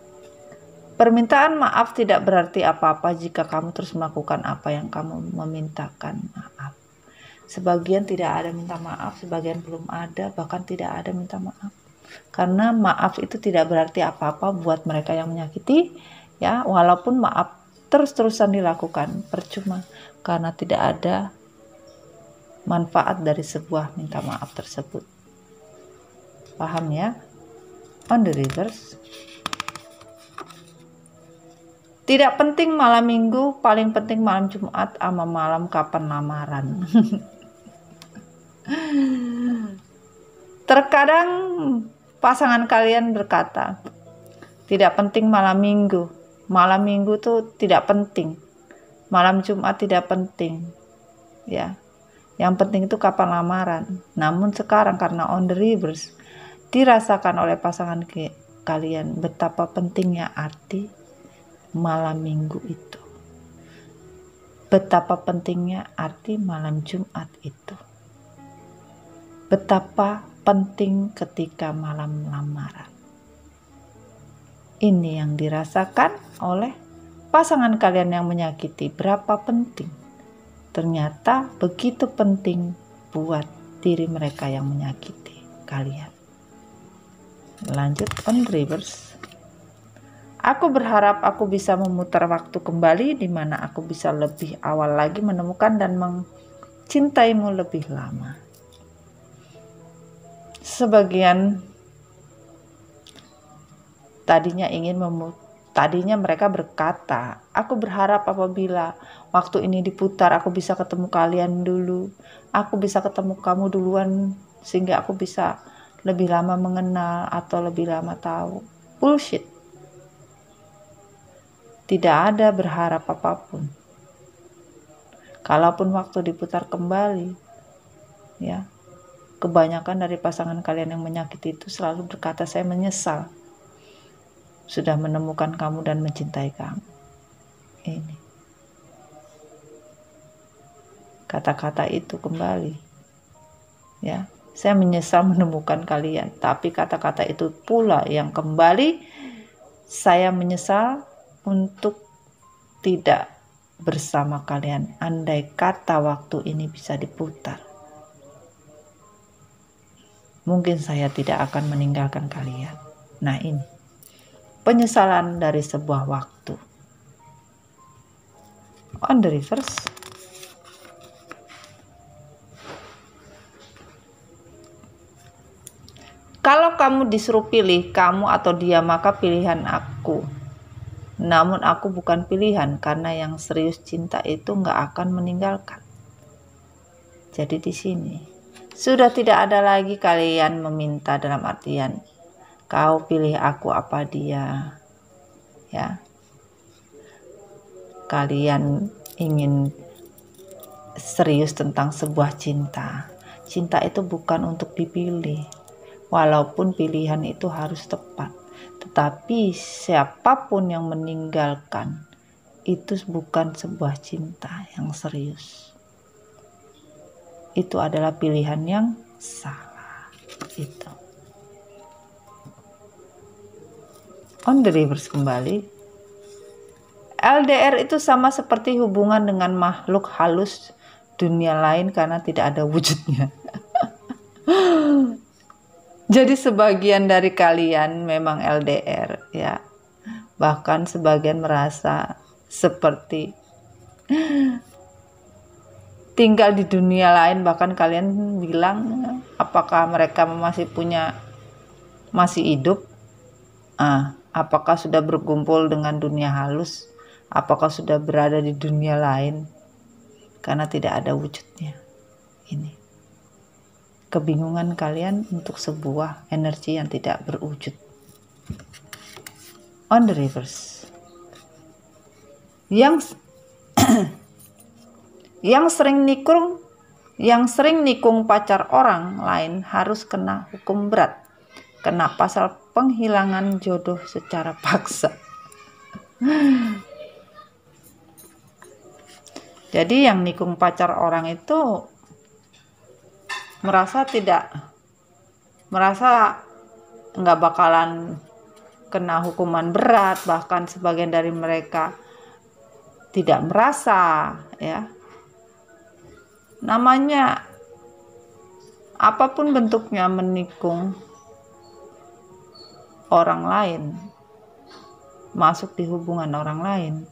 S1: Permintaan maaf tidak berarti apa-apa jika kamu terus melakukan apa yang kamu memintakan maaf. Sebagian tidak ada minta maaf, sebagian belum ada, bahkan tidak ada minta maaf. Karena maaf itu tidak berarti apa-apa buat mereka yang menyakiti, ya, walaupun maaf terus-terusan dilakukan, percuma, karena tidak ada manfaat dari sebuah minta maaf tersebut. Paham ya? On the reverse. Tidak penting malam minggu, paling penting malam Jumat sama malam kapan lamaran. Terkadang pasangan kalian berkata, tidak penting malam minggu. Malam minggu tuh tidak penting. Malam Jumat tidak penting. Ya. Yang penting itu kapan lamaran. Namun sekarang karena on the reverse, dirasakan oleh pasangan kalian betapa pentingnya arti malam minggu itu. Betapa pentingnya arti malam Jumat itu. Betapa penting ketika malam lamaran. Ini yang dirasakan oleh pasangan kalian yang menyakiti. Berapa penting? Ternyata begitu penting buat diri mereka yang menyakiti kalian. Lanjut on reverse. Aku berharap aku bisa memutar waktu kembali di mana aku bisa lebih awal lagi menemukan dan mencintaimu lebih lama. Sebagian tadinya mereka berkata, aku berharap apabila waktu ini diputar aku bisa ketemu kalian dulu. Aku bisa ketemu kamu duluan sehingga aku bisa lebih lama mengenal atau lebih lama tahu. Bullshit. Tidak ada berharap apapun. Kalaupun waktu diputar kembali, ya, kebanyakan dari pasangan kalian yang menyakiti itu selalu berkata, saya menyesal sudah menemukan kamu dan mencintai kamu. Ini kata-kata itu kembali, ya, saya menyesal menemukan kalian. Tapi kata-kata itu pula yang kembali, saya menyesal untuk tidak bersama kalian. Andai kata waktu ini bisa diputar, mungkin saya tidak akan meninggalkan kalian. Nah, ini penyesalan dari sebuah waktu. On the reverse. Kalau kamu disuruh pilih, kamu atau dia, maka pilihan aku. Namun aku bukan pilihan, karena yang serius cinta itu nggak akan meninggalkan. Jadi di sini sudah tidak ada lagi kalian meminta dalam artian kau pilih aku apa dia, ya. kalian ingin serius tentang sebuah cinta. Cinta itu bukan untuk dipilih, walaupun pilihan itu harus tepat. Tetapi siapapun yang meninggalkan itu bukan sebuah cinta yang serius. Itu adalah pilihan yang salah. Itu. On the reverse kembali. LDR itu sama seperti hubungan dengan makhluk halus dunia lain karena tidak ada wujudnya. Jadi sebagian dari kalian memang LDR ya. Bahkan sebagian merasa seperti tinggal di dunia lain, bahkan kalian bilang apakah mereka masih hidup? Apakah sudah berkumpul dengan dunia halus? Apakah sudah berada di dunia lain? Karena tidak ada wujudnya. Ini kebingungan kalian untuk sebuah energi yang tidak berwujud. On the reverse, yang sering nikung pacar orang lain harus kena hukum berat, kena pasal penghilangan jodoh secara paksa. Jadi yang nikung pacar orang itu merasa nggak bakalan kena hukuman berat, bahkan sebagian dari mereka tidak merasa ya. Namanya apapun bentuknya menikung orang lain, masuk di hubungan orang lain,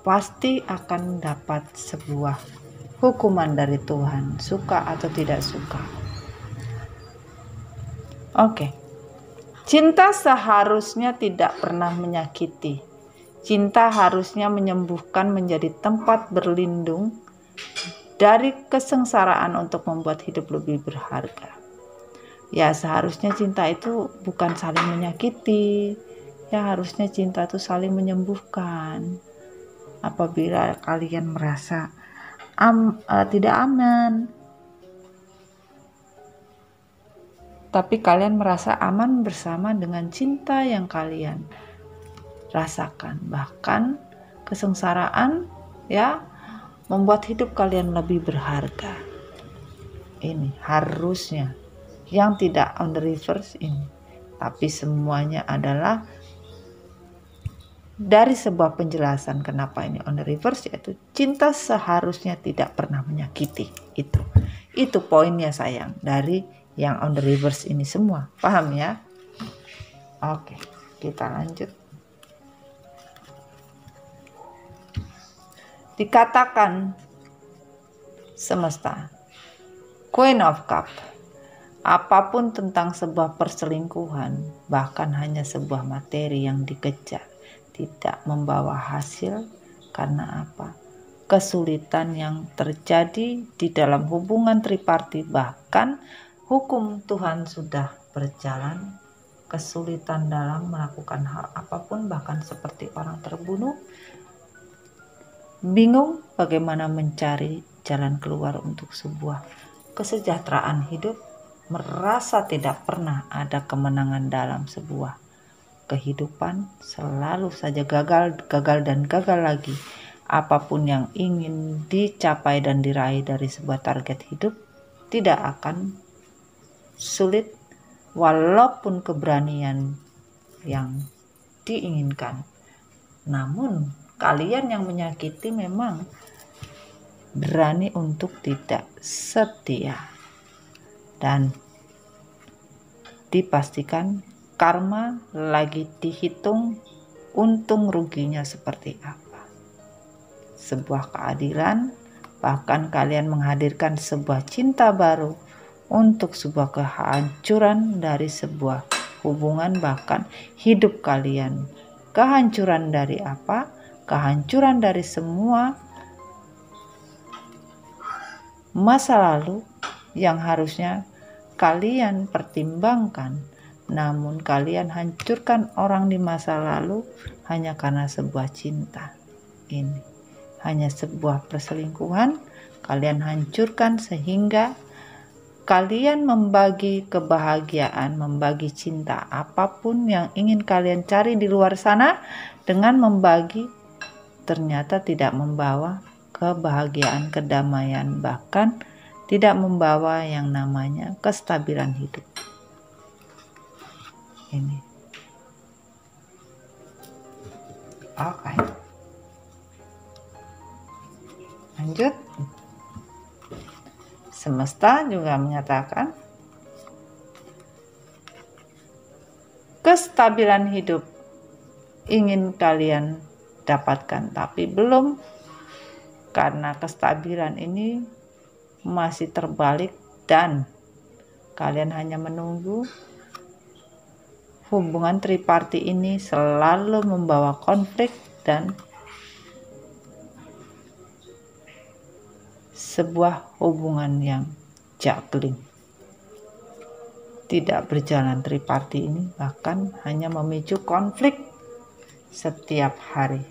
S1: pasti akan dapat sebuah hukuman dari Tuhan, suka atau tidak suka. Oke. Cinta seharusnya tidak pernah menyakiti. Cinta harusnya menyembuhkan, menjadi tempat berlindung dari kesengsaraan untuk membuat hidup lebih berharga. Ya, seharusnya cinta itu bukan saling menyakiti. Ya, harusnya cinta itu saling menyembuhkan. Apabila kalian merasa tidak aman, tapi kalian merasa aman bersama dengan cinta yang kalian rasakan. Bahkan kesengsaraan ya membuat hidup kalian lebih berharga. Ini harusnya yang tidak on the reverse ini. Tapi semuanya adalah dari sebuah penjelasan kenapa ini on the reverse, yaitu cinta seharusnya tidak pernah menyakiti. Itu poinnya sayang dari yang on the reverse ini semua. Paham ya? Oke, kita lanjut. Dikatakan semesta, Queen of Cup, apapun tentang sebuah perselingkuhan, bahkan hanya sebuah materi yang dikejar, tidak membawa hasil. Karena apa? Kesulitan yang terjadi di dalam hubungan tripartit, bahkan hukum Tuhan sudah berjalan, kesulitan dalam melakukan hal apapun, bahkan seperti orang terbunuh, bingung bagaimana mencari jalan keluar untuk sebuah kesejahteraan hidup, merasa tidak pernah ada kemenangan dalam sebuah kehidupan, selalu saja gagal dan gagal lagi. Apapun yang ingin dicapai dan diraih dari sebuah target hidup tidak akan sulit, walaupun keberanian yang diinginkan. Namun kalian yang menyakiti memang berani untuk tidak setia, dan dipastikan karma lagi dihitung untung ruginya seperti apa. Sebuah keadilan, bahkan kalian menghadirkan sebuah cinta baru untuk sebuah kehancuran dari sebuah hubungan, bahkan hidup kalian. Kehancuran dari apa? Kehancuran dari semua masa lalu yang harusnya kalian pertimbangkan, namun kalian hancurkan orang di masa lalu hanya karena sebuah cinta. Ini hanya sebuah perselingkuhan, kalian hancurkan sehingga kalian membagi kebahagiaan, membagi cinta, apapun yang ingin kalian cari di luar sana dengan membagi ternyata tidak membawa kebahagiaan, kedamaian, bahkan tidak membawa yang namanya kestabilan hidup. Ini. Oke. Lanjut. Semesta juga menyatakan kestabilan hidup ingin kalian dapatkan, tapi belum, karena kestabilan ini masih terbalik dan kalian hanya menunggu. Hubungan triparti ini selalu membawa konflik dan sebuah hubungan yang juggling, tidak berjalan. Triparti ini bahkan hanya memicu konflik setiap hari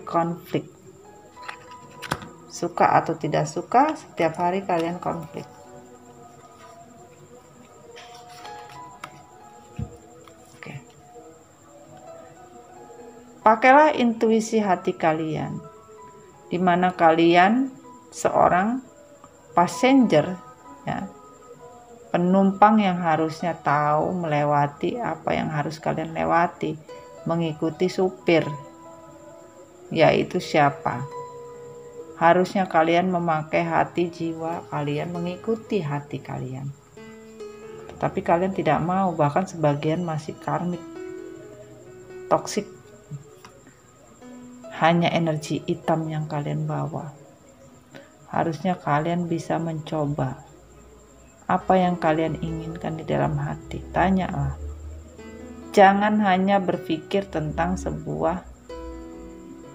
S1: konflik, suka atau tidak suka, setiap hari kalian konflik. Oke. Pakailah intuisi hati kalian, di mana kalian seorang passenger, ya, penumpang yang harusnya tahu melewati apa yang harus kalian lewati, mengikuti supir, yaitu siapa. Harusnya kalian memakai hati jiwa kalian, mengikuti hati kalian. Tetapi kalian tidak mau, bahkan sebagian masih karmik, toksik. Hanya energi hitam yang kalian bawa. Harusnya kalian bisa mencoba apa yang kalian inginkan di dalam hati. Tanyalah. Jangan hanya berpikir tentang sebuah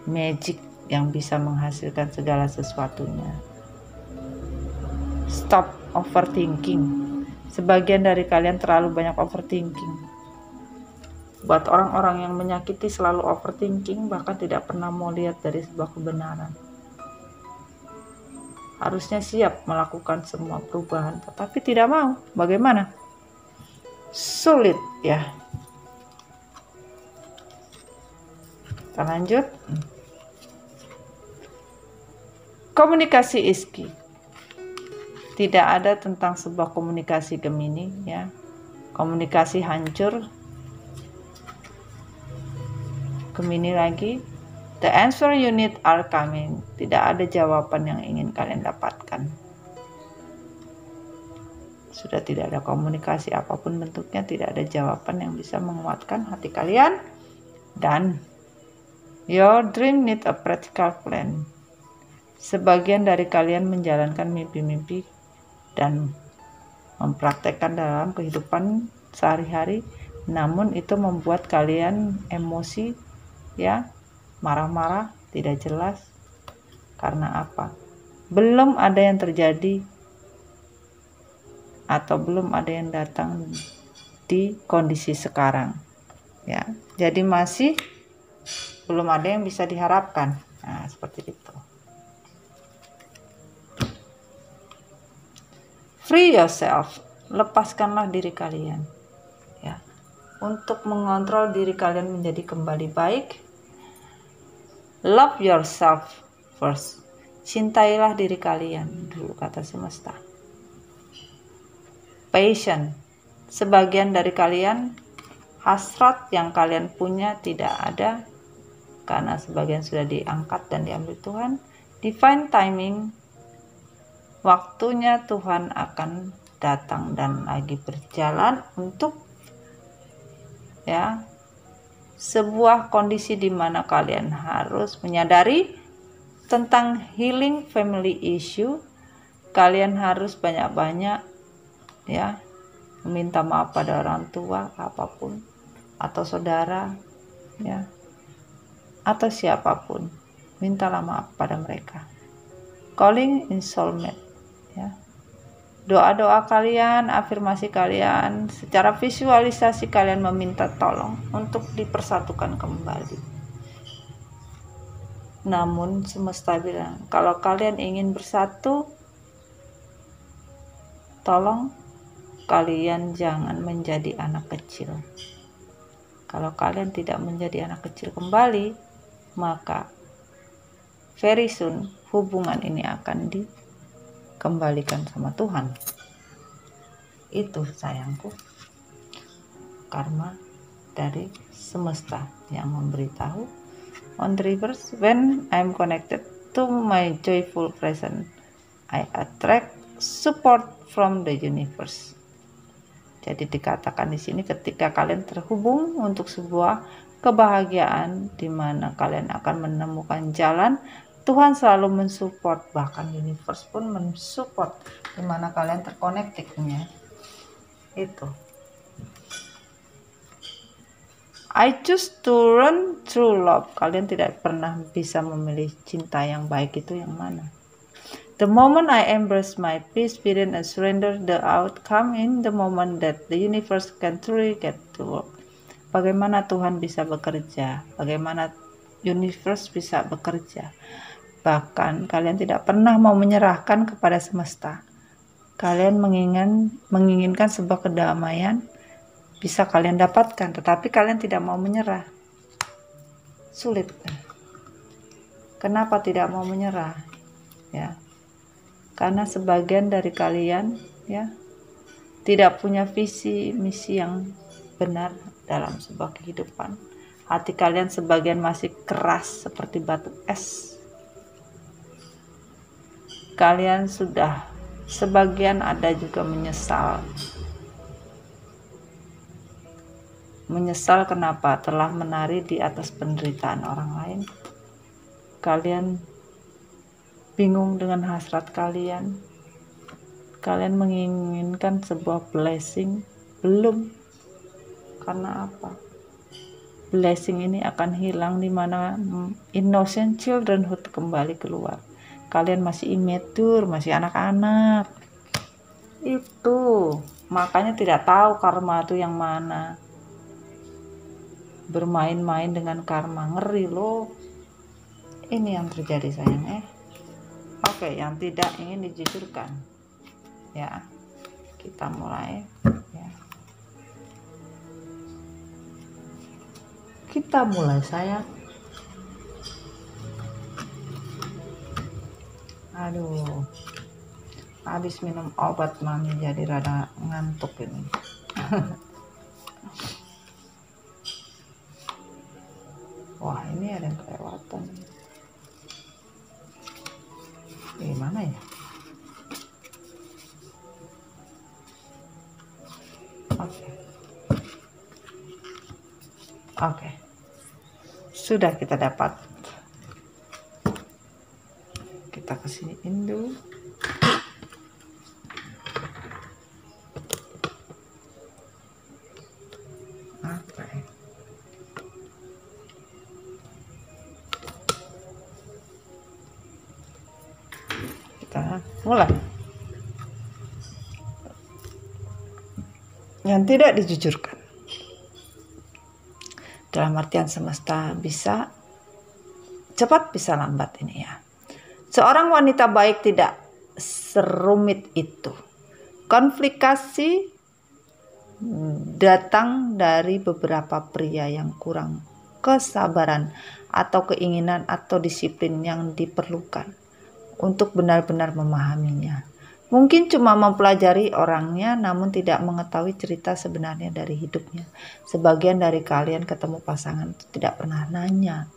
S1: magic yang bisa menghasilkan segala sesuatunya. Stop overthinking. Sebagian dari kalian terlalu banyak overthinking. Buat orang-orang yang menyakiti selalu overthinking, bahkan tidak pernah mau lihat dari sebuah kebenaran. Harusnya siap melakukan semua perubahan, tetapi tidak mau. Bagaimana? Sulit ya. Kita lanjut. Komunikasi is key. Tidak ada tentang sebuah komunikasi Gemini, ya. Komunikasi hancur. Gemini lagi, the answer you need are coming. Tidak ada jawaban yang ingin kalian dapatkan. Sudah tidak ada komunikasi apapun bentuknya, tidak ada jawaban yang bisa menguatkan hati kalian. Dan your dream need a practical plan. Sebagian dari kalian menjalankan mimpi-mimpi dan mempraktekkan dalam kehidupan sehari-hari, namun itu membuat kalian emosi, ya, marah-marah, tidak jelas. Karena apa? Belum ada yang terjadi atau belum ada yang datang di kondisi sekarang, ya. Jadi masih belum ada yang bisa diharapkan. Nah, seperti itu. Free yourself, lepaskanlah diri kalian, ya, untuk mengontrol diri kalian menjadi kembali baik. Love yourself first, cintailah diri kalian dulu, kata semesta. Passion, sebagian dari kalian hasrat yang kalian punya tidak ada karena sebagian sudah diangkat dan diambil Tuhan. Divine timing, waktunya Tuhan akan datang dan lagi berjalan untuk, ya, sebuah kondisi di mana kalian harus menyadari tentang healing family issue. Kalian harus banyak-banyak, ya, meminta maaf pada orang tua apapun, atau saudara, ya, atau siapapun. Mintalah maaf pada mereka. Calling in soulmate, ya. Doa-doa kalian, afirmasi kalian, secara visualisasi kalian meminta tolong untuk dipersatukan kembali. Namun semesta bilang, kalau kalian ingin bersatu, tolong kalian jangan menjadi anak kecil. Kalau kalian tidak menjadi anak kecil kembali, maka very soon hubungan ini akan dikembalikan sama Tuhan. Itu sayangku, karma dari semesta yang memberitahu on the reverse, when I'm connected to my joyful presence, I attract support from the universe. Jadi dikatakan di sini, ketika kalian terhubung untuk sebuah kebahagiaan di mana kalian akan menemukan jalan, Tuhan selalu mensupport, bahkan universe pun mensupport di mana kalian terkonektifnya. Itu. I choose to run through love. Kalian tidak pernah bisa memilih cinta yang baik itu yang mana. The moment I embrace my peace within and surrender the outcome in the moment that the universe can truly get to work. Bagaimana Tuhan bisa bekerja, bagaimana universe bisa bekerja. Bahkan kalian tidak pernah mau menyerahkan kepada semesta. Kalian menginginkan sebuah kedamaian, bisa kalian dapatkan, tetapi kalian tidak mau menyerah. Sulit. Kenapa tidak mau menyerah? Ya. Karena sebagian dari kalian ya tidak punya visi misi yang benar dalam sebuah kehidupan. Hati kalian sebagian masih keras seperti batu es. Kalian sudah sebagian ada juga menyesal. Menyesal kenapa telah menari di atas penderitaan orang lain. Kalian bingung dengan hasrat kalian. Kalian menginginkan sebuah blessing, belum. Karena apa? Blessing ini akan hilang di mana innocent childrenhood kembali keluar. Kalian masih immature, masih anak-anak. Itu makanya tidak tahu karma itu yang mana. Bermain-main dengan karma, ngeri loh. Ini yang terjadi sayang. Oke, yang tidak ingin dijujurkan. Ya. Kita mulai ya. Kita mulai sayang. Aduh. Habis minum obat mami jadi rada ngantuk ini. Wah, ini ada yang kelewatan. Gimana ya? Oke. Sudah kita dapat. Kita kesiniin dulu. Apa ya? Kita mulai. Yang tidak dijujurkan. Dalam artian semesta bisa cepat bisa lambat ini ya. Seorang wanita baik tidak serumit itu. Konflikasi datang dari beberapa pria yang kurang kesabaran atau keinginan atau disiplin yang diperlukan untuk benar-benar memahaminya. Mungkin cuma mempelajari orangnya namun tidak mengetahui cerita sebenarnya dari hidupnya. Sebagian dari kalian ketemu pasangan tidak pernah nanya.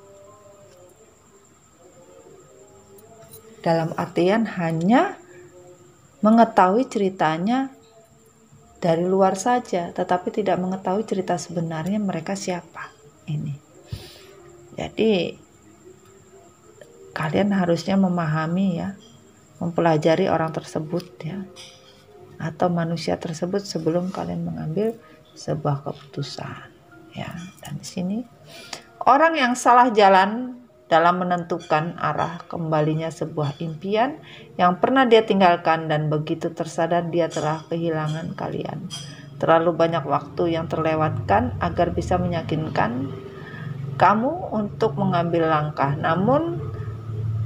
S1: Dalam artian hanya mengetahui ceritanya dari luar saja, tetapi tidak mengetahui cerita sebenarnya mereka siapa. Ini. Jadi kalian harusnya memahami ya. Mempelajari orang tersebut ya atau manusia tersebut sebelum kalian mengambil sebuah keputusan ya. Dan di sini orang yang salah jalan dalam menentukan arah kembalinya sebuah impian yang pernah dia tinggalkan dan begitu tersadar dia telah kehilangan kalian. Terlalu banyak waktu yang terlewatkan agar bisa meyakinkan kamu untuk mengambil langkah. Namun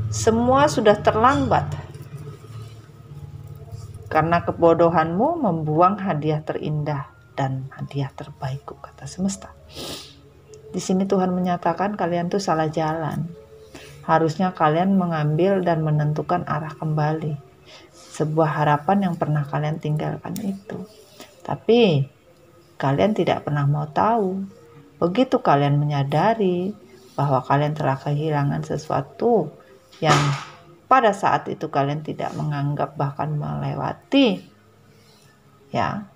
S1: semua sudah terlambat. Karena kebodohanmu membuang hadiah terindah dan hadiah terbaikku, kata semesta. Di sini Tuhan menyatakan kalian tuh salah jalan. Harusnya kalian mengambil dan menentukan arah kembali. Sebuah harapan yang pernah kalian tinggalkan itu. Tapi kalian tidak pernah mau tahu. Begitu kalian menyadari bahwa kalian telah kehilangan sesuatu yang pada saat itu kalian tidak menganggap bahkan melewati, ya,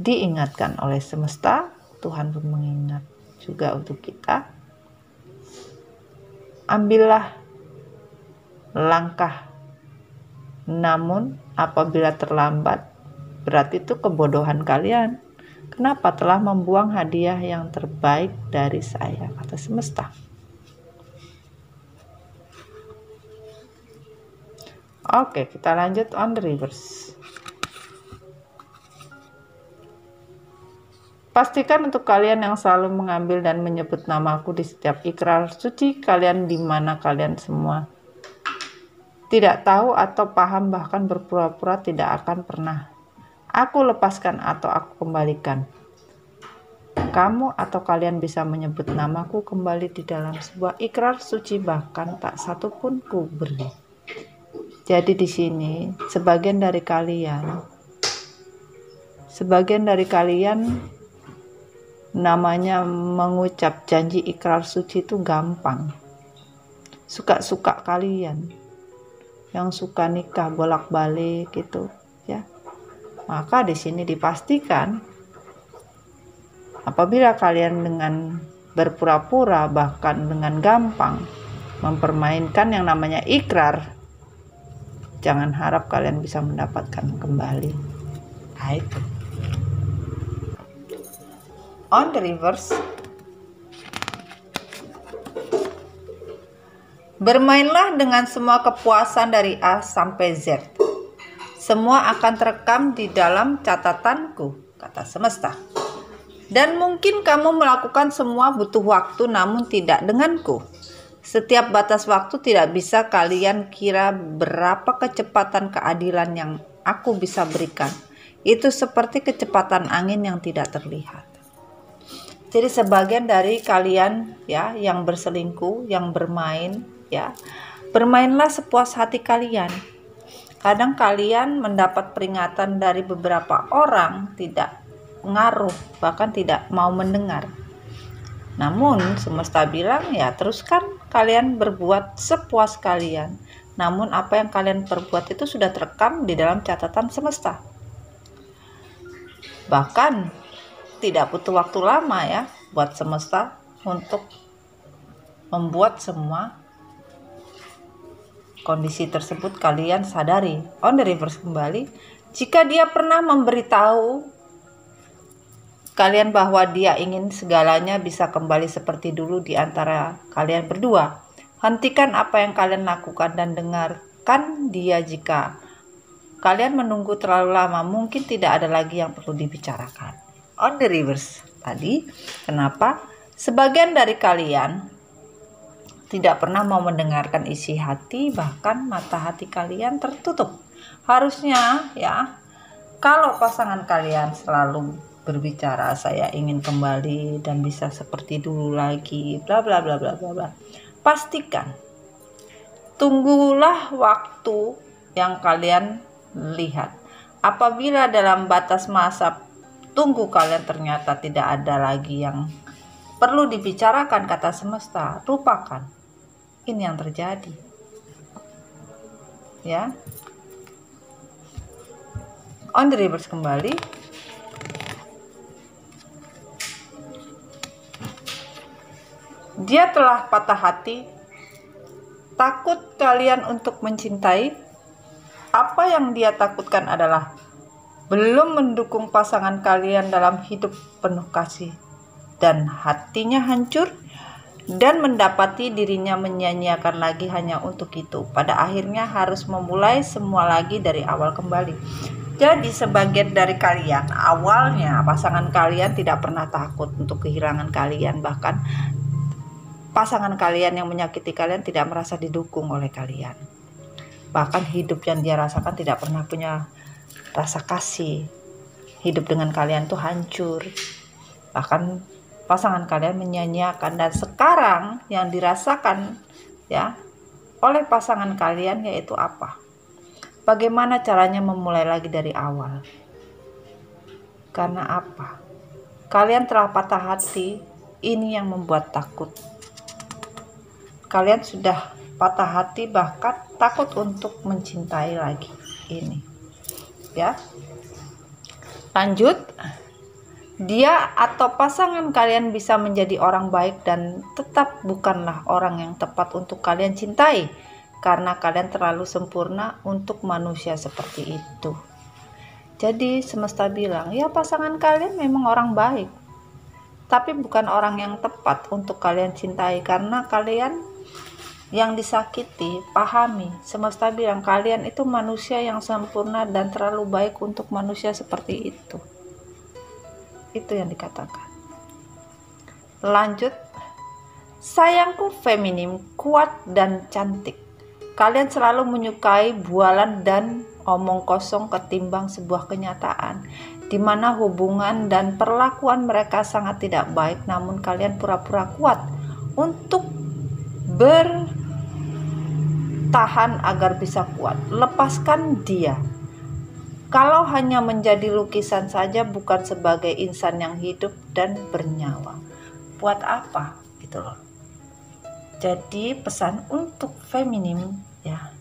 S1: diingatkan oleh semesta. Tuhan pun mengingat juga untuk kita. Ambillah langkah, namun apabila terlambat, berarti itu kebodohan kalian. Kenapa telah membuang hadiah yang terbaik dari saya, kata semesta. Oke, kita lanjut on the reverse. Pastikan untuk kalian yang selalu mengambil dan menyebut namaku di setiap ikrar suci kalian, di mana kalian semua tidak tahu atau paham, bahkan berpura-pura tidak akan pernah aku lepaskan atau aku kembalikan. Kamu atau kalian bisa menyebut namaku kembali di dalam sebuah ikrar suci, bahkan tak satu pun ku beri. Jadi di sini sebagian dari kalian namanya mengucap janji ikrar suci itu gampang. Suka-suka kalian yang suka nikah bolak-balik gitu, ya. Maka di sini dipastikan apabila kalian dengan berpura-pura bahkan dengan gampang mempermainkan yang namanya ikrar, jangan harap kalian bisa mendapatkan kembali. Nah, itu. On the reverse. Bermainlah dengan semua kepuasan dari A sampai Z. Semua akan terekam di dalam catatanku, kata semesta. Dan mungkin kamu melakukan semua butuh waktu, namun tidak denganku. Setiap batas waktu tidak bisa kalian kira berapa kecepatan keadilan yang aku bisa berikan. Itu seperti kecepatan angin yang tidak terlihat. Jadi sebagian dari kalian, ya, yang berselingkuh, yang bermain, ya, bermainlah sepuas hati kalian. Kadang kalian mendapat peringatan dari beberapa orang, tidak ngaruh, bahkan tidak mau mendengar. Namun semesta bilang, ya teruskan kalian berbuat sepuas kalian. Namun apa yang kalian perbuat itu sudah terekam di dalam catatan semesta. Bahkan tidak butuh waktu lama, ya, buat semesta untuk membuat semua kondisi tersebut kalian sadari. On the reverse kembali, jika dia pernah memberitahu kalian bahwa dia ingin segalanya bisa kembali seperti dulu di antara kalian berdua, hentikan apa yang kalian lakukan dan dengarkan dia. Jika kalian menunggu terlalu lama, mungkin tidak ada lagi yang perlu dibicarakan. On the reverse tadi, kenapa sebagian dari kalian tidak pernah mau mendengarkan isi hati, bahkan mata hati kalian tertutup. Harusnya, ya, kalau pasangan kalian selalu berbicara saya ingin kembali dan bisa seperti dulu lagi, bla bla bla bla bla bla, pastikan tunggulah waktu yang kalian lihat. Apabila dalam batas masa tunggu kalian ternyata tidak ada lagi yang perlu dibicarakan, kata semesta, lupakan. Ini yang terjadi, ya. On the reverse kembali. Dia telah patah hati, takut kalian untuk mencintai. Apa yang dia takutkan adalah belum mendukung pasangan kalian dalam hidup penuh kasih, dan hatinya hancur dan mendapati dirinya menyia-nyiakan lagi hanya untuk itu. Pada akhirnya harus memulai semua lagi dari awal kembali. Jadi sebagian dari kalian awalnya pasangan kalian tidak pernah takut untuk kehilangan kalian, bahkan pasangan kalian yang menyakiti kalian tidak merasa didukung oleh kalian. Bahkan hidup yang dia rasakan tidak pernah punya rasa kasih. Hidup dengan kalian tuh hancur. Bahkan pasangan kalian menyanyiakan, dan sekarang yang dirasakan ya oleh pasangan kalian yaitu apa? Bagaimana caranya memulai lagi dari awal? Karena apa? Kalian telah patah hati, ini yang membuat takut. Kalian sudah patah hati, bahkan takut untuk mencintai lagi. Ini. Ya. Lanjut. Dia atau pasangan kalian bisa menjadi orang baik dan tetap bukanlah orang yang tepat untuk kalian cintai, karena kalian terlalu sempurna untuk manusia seperti itu. Jadi semesta bilang, ya pasangan kalian memang orang baik, tapi bukan orang yang tepat untuk kalian cintai, karena kalian yang disakiti. Pahami, semesta bilang kalian itu manusia yang sempurna dan terlalu baik untuk manusia seperti itu. Itu yang dikatakan. Lanjut. Sayangku feminim, kuat dan cantik. Kalian selalu menyukai bualan dan omong kosong ketimbang sebuah kenyataan, di mana hubungan dan perlakuan mereka sangat tidak baik, namun kalian pura-pura kuat untuk bertahan agar bisa kuat. Lepaskan dia. Kalau hanya menjadi lukisan saja, bukan sebagai insan yang hidup dan bernyawa. Buat apa? Gitu loh. Jadi pesan untuk feminim ya.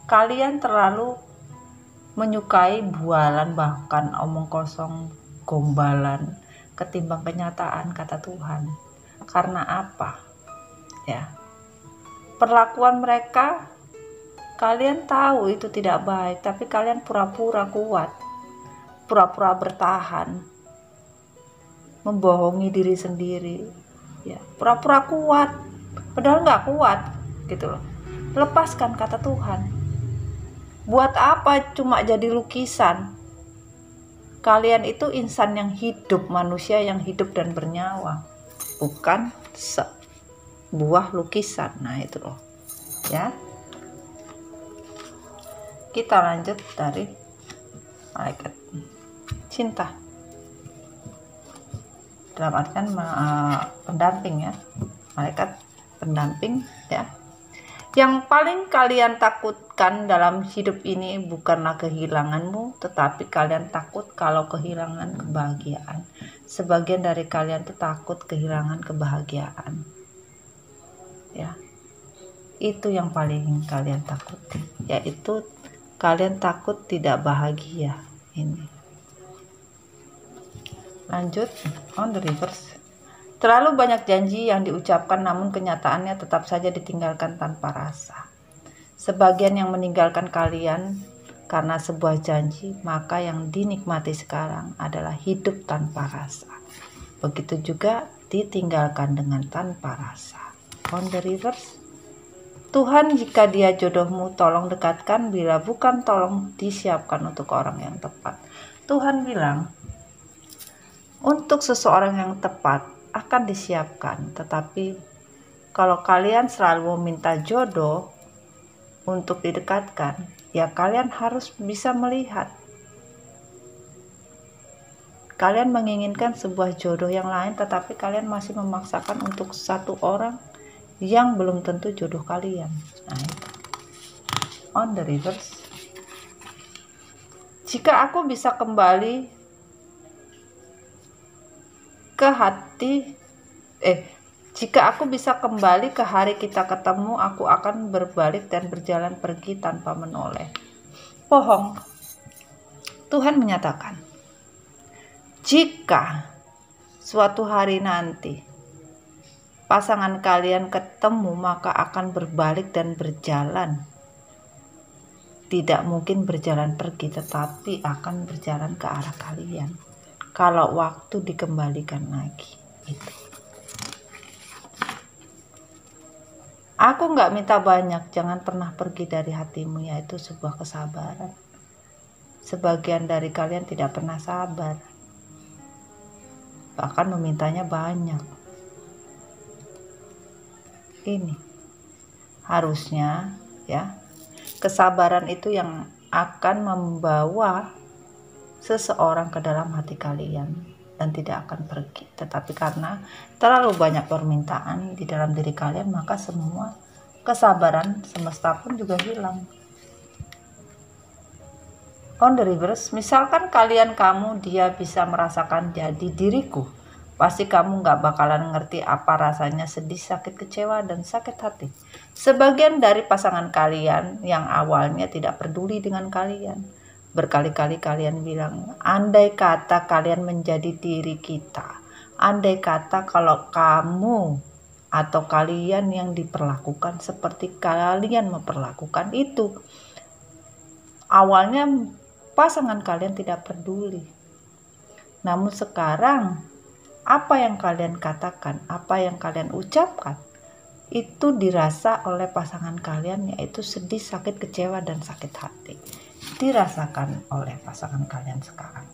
S1: Kalian terlalu menyukai bualan, bahkan omong kosong, gombalan ketimbang kenyataan, kata Tuhan. Karena apa? Ya. Perlakuan mereka kalian tahu itu tidak baik, tapi kalian pura-pura kuat, pura-pura bertahan, membohongi diri sendiri, ya, pura-pura kuat, padahal nggak kuat, gitu loh. Lepaskan, kata Tuhan. Buat apa cuma jadi lukisan? Kalian itu insan yang hidup, manusia yang hidup dan bernyawa, bukan sebuah lukisan. Nah itu loh, ya. Kita lanjut dari malaikat cinta, dalam artian pendamping ya, malaikat pendamping ya. Yang paling kalian takutkan dalam hidup ini bukanlah kehilanganmu, tetapi kalian takut kalau kehilangan kebahagiaan. Sebagian dari kalian tuh takut kehilangan kebahagiaan ya. Itu yang paling kalian takuti, yaitu kalian takut tidak bahagia ini. Lanjut, on the reverse. Terlalu banyak janji yang diucapkan, namun kenyataannya tetap saja ditinggalkan tanpa rasa. Sebagian yang meninggalkan kalian karena sebuah janji, maka yang dinikmati sekarang adalah hidup tanpa rasa. Begitu juga ditinggalkan dengan tanpa rasa. On the reverse. Tuhan, jika dia jodohmu, tolong dekatkan, bila bukan tolong disiapkan untuk orang yang tepat. Tuhan bilang, untuk seseorang yang tepat akan disiapkan, tetapi kalau kalian selalu meminta jodoh untuk didekatkan, ya kalian harus bisa melihat. Kalian menginginkan sebuah jodoh yang lain, tetapi kalian masih memaksakan untuk satu orang yang belum tentu jodoh kalian. Nah, itu. On the reverse. Jika aku bisa kembali jika aku bisa kembali ke hari kita ketemu, aku akan berbalik dan berjalan pergi tanpa menoleh. Bohong. Tuhan menyatakan, jika suatu hari nanti pasangan kalian ketemu, maka akan berbalik dan berjalan. Tidak mungkin berjalan pergi, tetapi akan berjalan ke arah kalian. Kalau waktu dikembalikan lagi, itu. Aku nggak minta banyak, jangan pernah pergi dari hatimu, yaitu sebuah kesabaran. Sebagian dari kalian tidak pernah sabar, bahkan memintanya banyak. ini harusnya ya, kesabaran itu yang akan membawa seseorang ke dalam hati kalian dan tidak akan pergi. Tetapi karena terlalu banyak permintaan di dalam diri kalian, maka semua kesabaran semesta pun juga hilang. On the reverse, misalkan kamu dia bisa merasakan jadi diriku, pasti kamu gak bakalan ngerti apa rasanya sedih, sakit, kecewa, dan sakit hati. Sebagian dari pasangan kalian yang awalnya tidak peduli dengan kalian, berkali-kali kalian bilang, andai kata kalian menjadi diri kita, andai kata kalau kamu atau kalian yang diperlakukan seperti kalian memperlakukan itu. Awalnya pasangan kalian tidak peduli. Namun sekarang apa yang kalian katakan, apa yang kalian ucapkan, itu dirasa oleh pasangan kalian, yaitu sedih, sakit, kecewa, dan sakit hati. Dirasakan oleh pasangan kalian sekarang.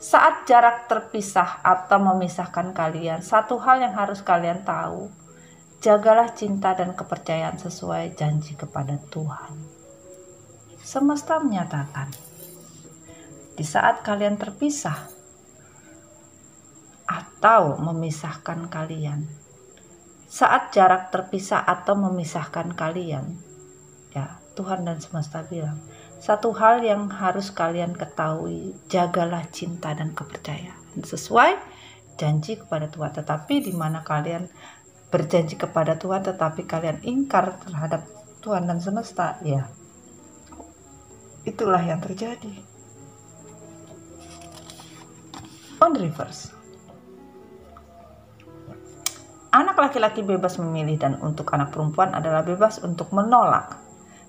S1: Saat jarak terpisah atau memisahkan kalian, satu hal yang harus kalian tahu, jagalah cinta dan kepercayaan sesuai janji kepada Tuhan. Semesta menyatakan, di saat kalian terpisah atau memisahkan kalian, saat jarak terpisah atau memisahkan kalian, ya Tuhan dan semesta bilang, satu hal yang harus kalian ketahui, jagalah cinta dan kepercayaan sesuai janji kepada Tuhan. Tetapi di mana kalian berjanji kepada Tuhan tetapi kalian ingkar terhadap Tuhan dan semesta, ya itulah yang terjadi. On reverse, anak laki-laki bebas memilih dan untuk anak perempuan adalah bebas untuk menolak.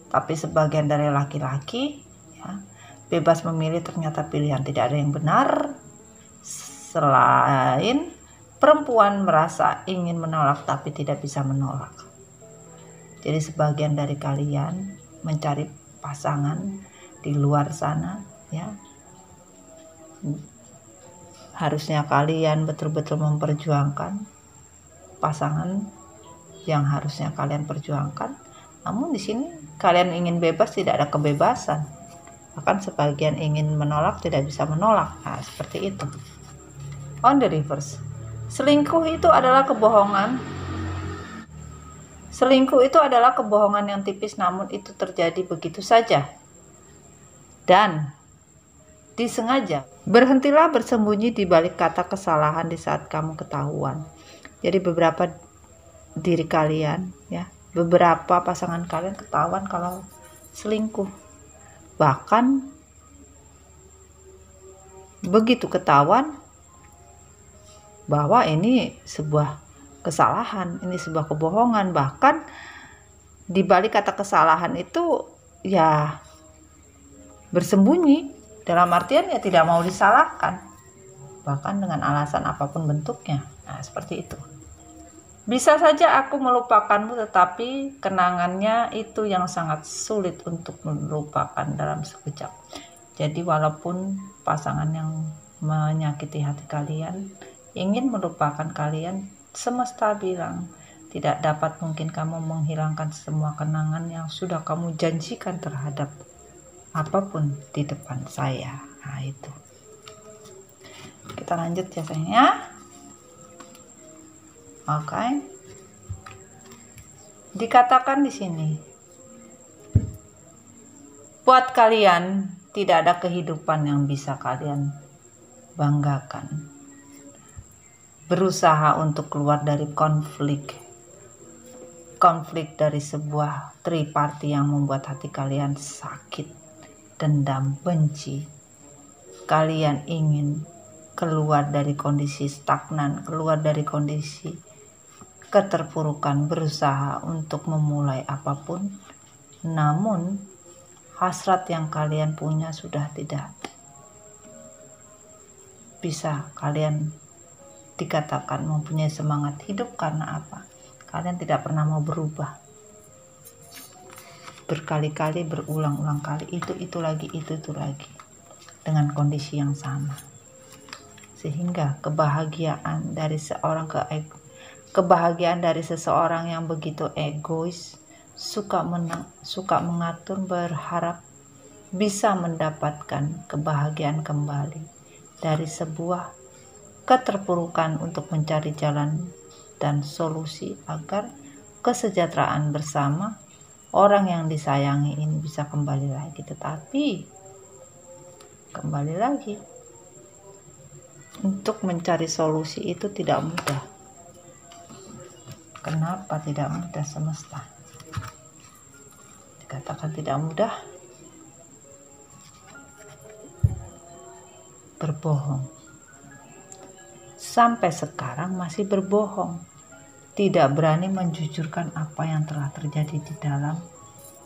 S1: Tapi sebagian dari laki-laki ya, bebas memilih ternyata pilihan tidak ada yang benar. Selain perempuan merasa ingin menolak tapi tidak bisa menolak. Jadi sebagian dari kalian mencari pasangan di luar sana ya, harusnya kalian betul-betul memperjuangkan pasangan yang harusnya kalian perjuangkan. Namun di sini kalian ingin bebas, tidak ada kebebasan. Bahkan sebagian ingin menolak, tidak bisa menolak. Nah, seperti itu. On the reverse, selingkuh itu adalah kebohongan. Selingkuh itu adalah kebohongan yang tipis, namun itu terjadi begitu saja dan disengaja. Berhentilah bersembunyi di balik kata kesalahan di saat kamu ketahuan. Jadi beberapa diri kalian ya, beberapa pasangan kalian ketahuan kalau selingkuh. Bahkan begitu ketahuan bahwa ini sebuah kesalahan, ini sebuah kebohongan, bahkan di balik kata kesalahan itu ya bersembunyi, dalam artian ya tidak mau disalahkan, bahkan dengan alasan apapun bentuknya. Nah, seperti itu. Bisa saja aku melupakanmu, tetapi kenangannya itu yang sangat sulit untuk melupakan dalam sekejap. Jadi walaupun pasangan yang menyakiti hati kalian ingin melupakan kalian, semesta bilang tidak dapat mungkin kamu menghilangkan semua kenangan yang sudah kamu janjikan terhadap apapun di depan saya. Nah itu. Kita lanjut ya sayang ya. Oke. Dikatakan di sini, buat kalian tidak ada kehidupan yang bisa kalian banggakan. Berusaha untuk keluar dari konflik dari sebuah triparty yang membuat hati kalian sakit, dendam, benci. Kalian ingin keluar dari kondisi stagnan, keluar dari kondisi keterpurukan, berusaha untuk memulai apapun, namun hasrat yang kalian punya sudah tidak bisa kalian dikatakan mempunyai semangat hidup. Karena apa? Kalian tidak pernah mau berubah. Berkali-kali, berulang-ulang kali, itu lagi dengan kondisi yang sama, sehingga kebahagiaan dari seorang Kebahagiaan dari seseorang yang begitu egois, suka mengatur, berharap bisa mendapatkan kebahagiaan kembali dari sebuah keterpurukan untuk mencari jalan dan solusi agar kesejahteraan bersama orang yang disayangi ini bisa kembali lagi. Tetapi kembali lagi, untuk mencari solusi itu tidak mudah. Kenapa tidak mudah semesta? Dikatakan tidak mudah. Berbohong. Sampai sekarang masih berbohong. Tidak berani menjujurkan apa yang telah terjadi di dalam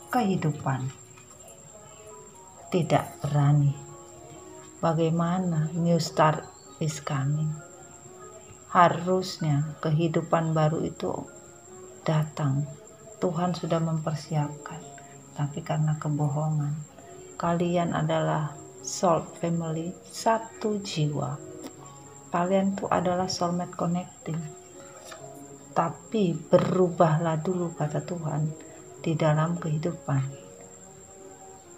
S1: kehidupan. Tidak berani. Bagaimana new start is coming? Harusnya kehidupan baru itu datang. Tuhan sudah mempersiapkan. Tapi karena kebohongan, kalian adalah soul family, satu jiwa. Kalian tuh adalah soulmate connecting. Tapi berubahlah dulu, kata Tuhan, di dalam kehidupan.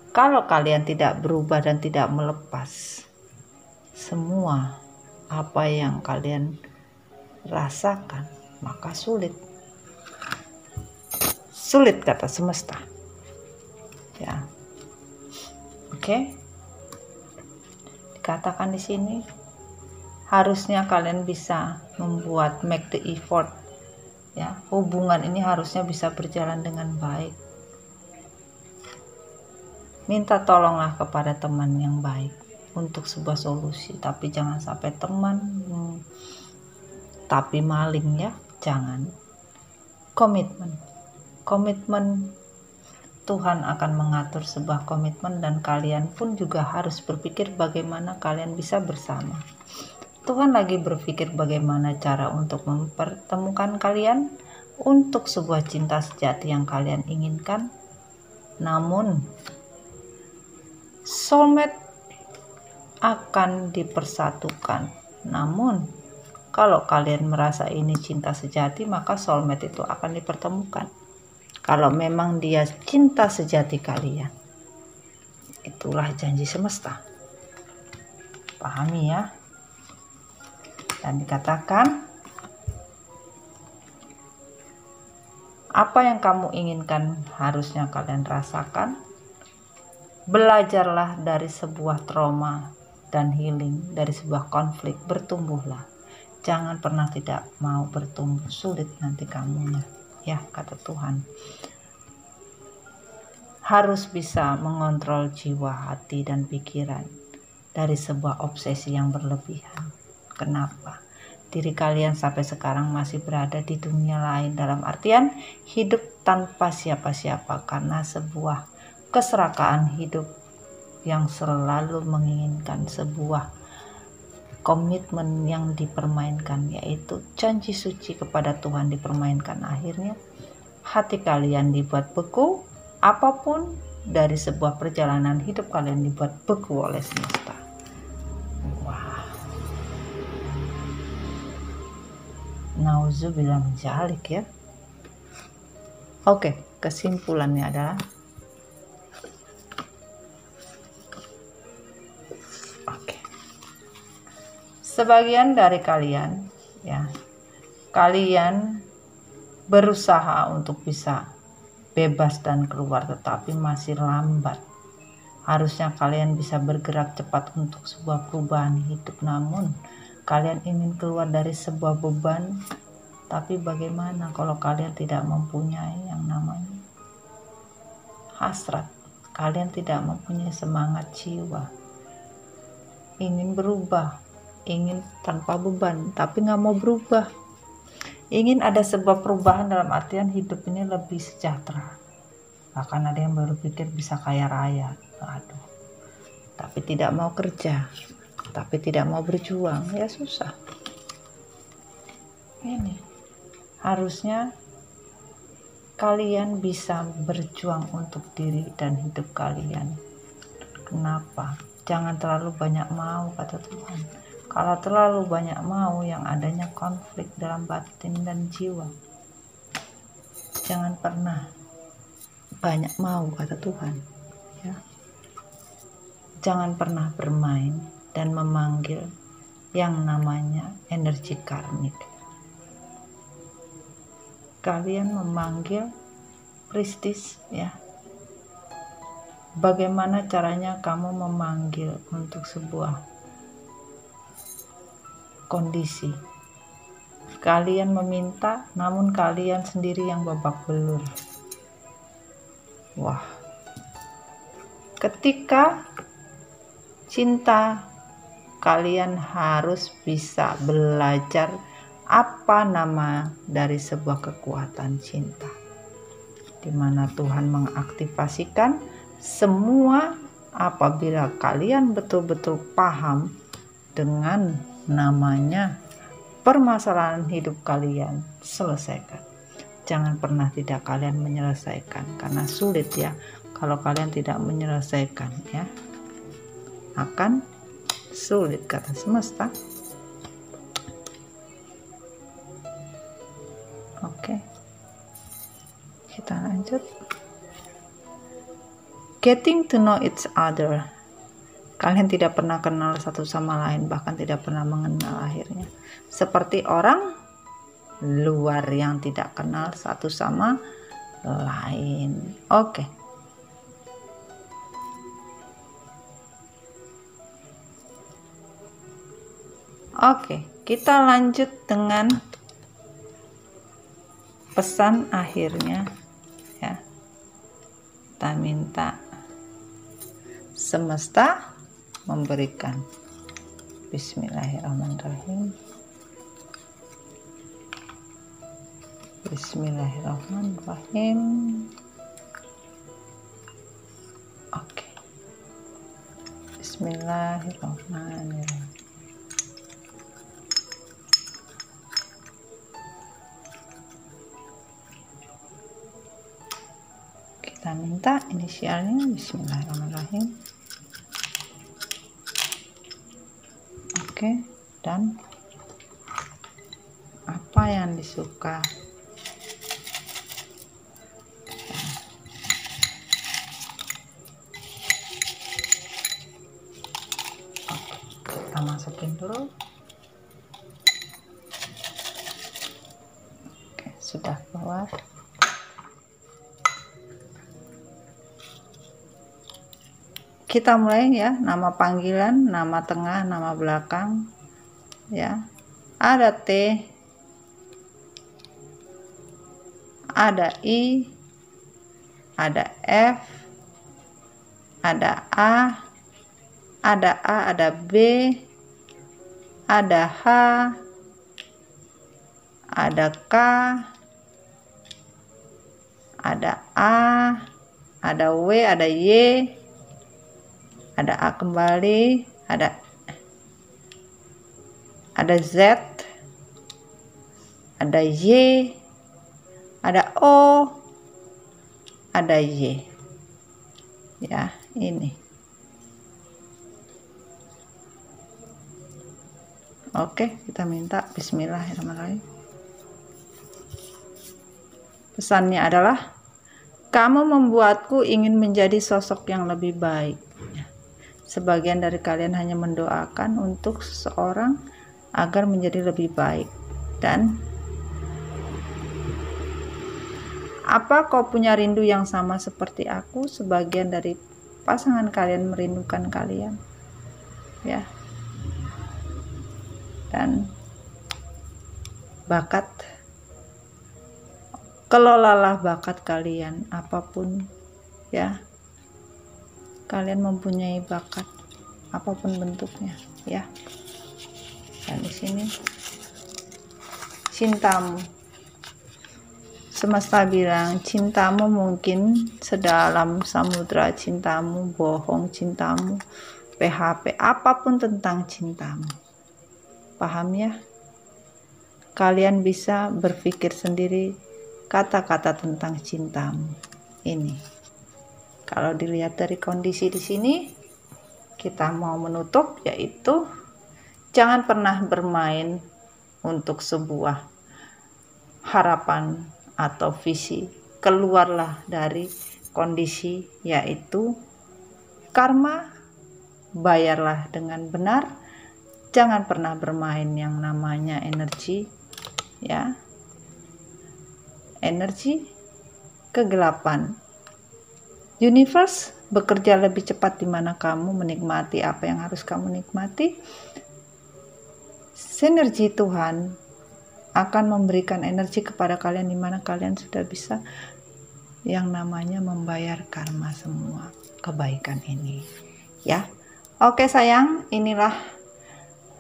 S1: Kalau kalian tidak berubah dan tidak melepas semua apa yang kalian rasakan, maka sulit. Sulit, kata semesta. Ya. Oke. Dikatakan di sini, harusnya kalian bisa membuat make the effort. Ya, hubungan ini harusnya bisa berjalan dengan baik. Minta tolonglah kepada teman yang baik untuk sebuah solusi, tapi jangan sampai teman tapi maling, ya, jangan. Komitmen Tuhan akan mengatur sebuah komitmen, dan kalian pun juga harus berpikir bagaimana kalian bisa bersama. Tuhan lagi berpikir bagaimana cara untuk mempertemukan kalian untuk sebuah cinta sejati yang kalian inginkan. Namun soulmate akan dipersatukan. Namun kalau kalian merasa ini cinta sejati, maka soulmate itu akan dipertemukan. Kalau memang dia cinta sejati kalian, itulah janji semesta. Pahami ya. Dan dikatakan, apa yang kamu inginkan harusnya kalian rasakan. Belajarlah dari sebuah trauma dan healing, dari sebuah konflik, bertumbuhlah. Jangan pernah tidak mau bertumbuh, sulit nanti kamunya, ya, kata Tuhan. Harus bisa mengontrol jiwa, hati, dan pikiran dari sebuah obsesi yang berlebihan. Kenapa? Diri kalian sampai sekarang masih berada di dunia lain, dalam artian hidup tanpa siapa-siapa karena sebuah keserakaan hidup yang selalu menginginkan sebuah komitmen yang dipermainkan, yaitu janji suci kepada Tuhan dipermainkan. Akhirnya hati kalian dibuat beku, apapun dari sebuah perjalanan hidup kalian dibuat beku oleh semesta. Wah, nauzubillah min dzalik, ya. Oke, kesimpulannya adalah sebagian dari kalian, ya, kalian berusaha untuk bisa bebas dan keluar, tetapi masih lambat. Harusnya kalian bisa bergerak cepat untuk sebuah perubahan hidup, namun kalian ingin keluar dari sebuah beban. Tapi bagaimana kalau kalian tidak mempunyai yang namanya hasrat? Kalian tidak mempunyai semangat jiwa, ingin berubah, ingin tanpa beban, tapi nggak mau berubah. Ingin ada sebuah perubahan dalam artian hidup ini lebih sejahtera. Bahkan ada yang baru pikir bisa kaya raya. Aduh. Tapi tidak mau kerja, tapi tidak mau berjuang, ya susah. Ini harusnya kalian bisa berjuang untuk diri dan hidup kalian. Kenapa? Jangan terlalu banyak mau, kata Tuhan. Kalau terlalu banyak mau, yang adanya konflik dalam batin dan jiwa. Jangan pernah banyak mau, kata Tuhan, ya. Jangan pernah bermain dan memanggil yang namanya energi karmik. Kalian memanggil Pristis, ya. Bagaimana caranya kamu memanggil untuk sebuah kondisi? Kalian meminta, namun kalian sendiri yang babak belur. Wah. Ketika cinta, kalian harus bisa belajar apa nama dari sebuah kekuatan cinta, di mana Tuhan mengaktifasikan semua apabila kalian betul-betul paham dengan namanya permasalahan hidup kalian, selesaikan. Jangan pernah tidak kalian menyelesaikan, karena sulit ya kalau kalian tidak menyelesaikan, ya. Akan sulit, kata semesta. Oke. Kita lanjut. Getting to know each other. Kalian tidak pernah kenal satu sama lain, bahkan tidak pernah mengenal akhirnya. Seperti orang luar yang tidak kenal satu sama lain. Oke. Oke, kita lanjut dengan pesan akhirnya, ya. Kita minta semesta memberikan. Bismillahirrahmanirrahim. Bismillahirrahmanirrahim. Oke. Bismillahirrahmanirrahim. Kita minta inisialnya. Bismillahirrahmanirrahim. Oke, dan apa yang disuka? Kita masukin dulu. Oke, sudah keluar. Kita mulai, ya. Nama panggilan, nama tengah, nama belakang, ya. Ada T, ada I, ada F, ada A, ada B, ada H, ada K, ada A, ada W, ada Y, ada A kembali, ada Z, ada Y, ada O, ada Y, ya. Ini oke, kita minta bismillahirrahmanirrahim. Pesannya adalah, kamu membuatku ingin menjadi sosok yang lebih baik. Sebagian dari kalian hanya mendoakan untuk seseorang agar menjadi lebih baik. Dan apa kau punya rindu yang sama seperti aku? Sebagian dari pasangan kalian merindukan kalian, ya. Dan bakat, kelolalah bakat kalian apapun, ya. Kalian mempunyai bakat apapun bentuknya, ya. Dan di sini cintamu, semesta bilang cintamu mungkin sedalam samudra cintamu, bohong cintamu, PHP, apapun tentang cintamu. Paham, ya? Kalian bisa berpikir sendiri kata-kata tentang cintamu ini. Kalau dilihat dari kondisi di sini, kita mau menutup, yaitu Jangan pernah bermain untuk sebuah harapan atau visi. Keluarlah dari kondisi yaitu karma, bayarlah dengan benar. Jangan pernah bermain yang namanya energi, ya, energi kegelapan. Universe bekerja lebih cepat di mana kamu menikmati apa yang harus kamu nikmati. Sinergi Tuhan akan memberikan energi kepada kalian di mana kalian sudah bisa yang namanya membayar karma semua kebaikan ini, ya. Oke sayang, inilah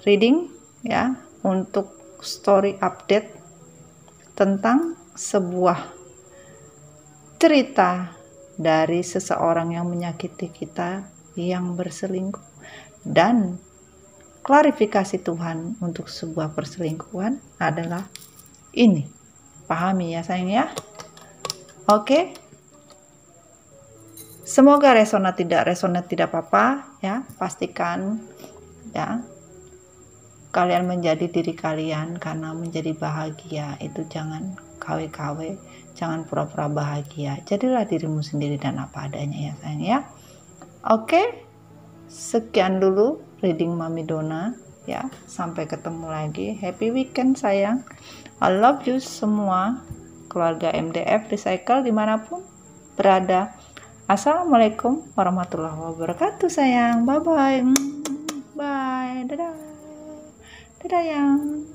S1: reading ya untuk story update tentang sebuah cerita dari seseorang yang menyakiti kita, yang berselingkuh, dan klarifikasi Tuhan untuk sebuah perselingkuhan adalah ini. Pahami ya sayang ya. Oke. Semoga resonat tidak apa-apa ya. Pastikan ya kalian menjadi diri kalian, karena menjadi bahagia itu jangan KW-KW, jangan pura-pura bahagia. Jadilah dirimu sendiri dan apa adanya ya sayang ya. Oke. Sekian dulu reading Mami Dona ya. Sampai ketemu lagi. Happy weekend sayang. I love you semua keluarga MDF Recycle dimanapun berada. Assalamualaikum warahmatullahi wabarakatuh sayang. Bye bye. Bye. Dadah. Dadah yang.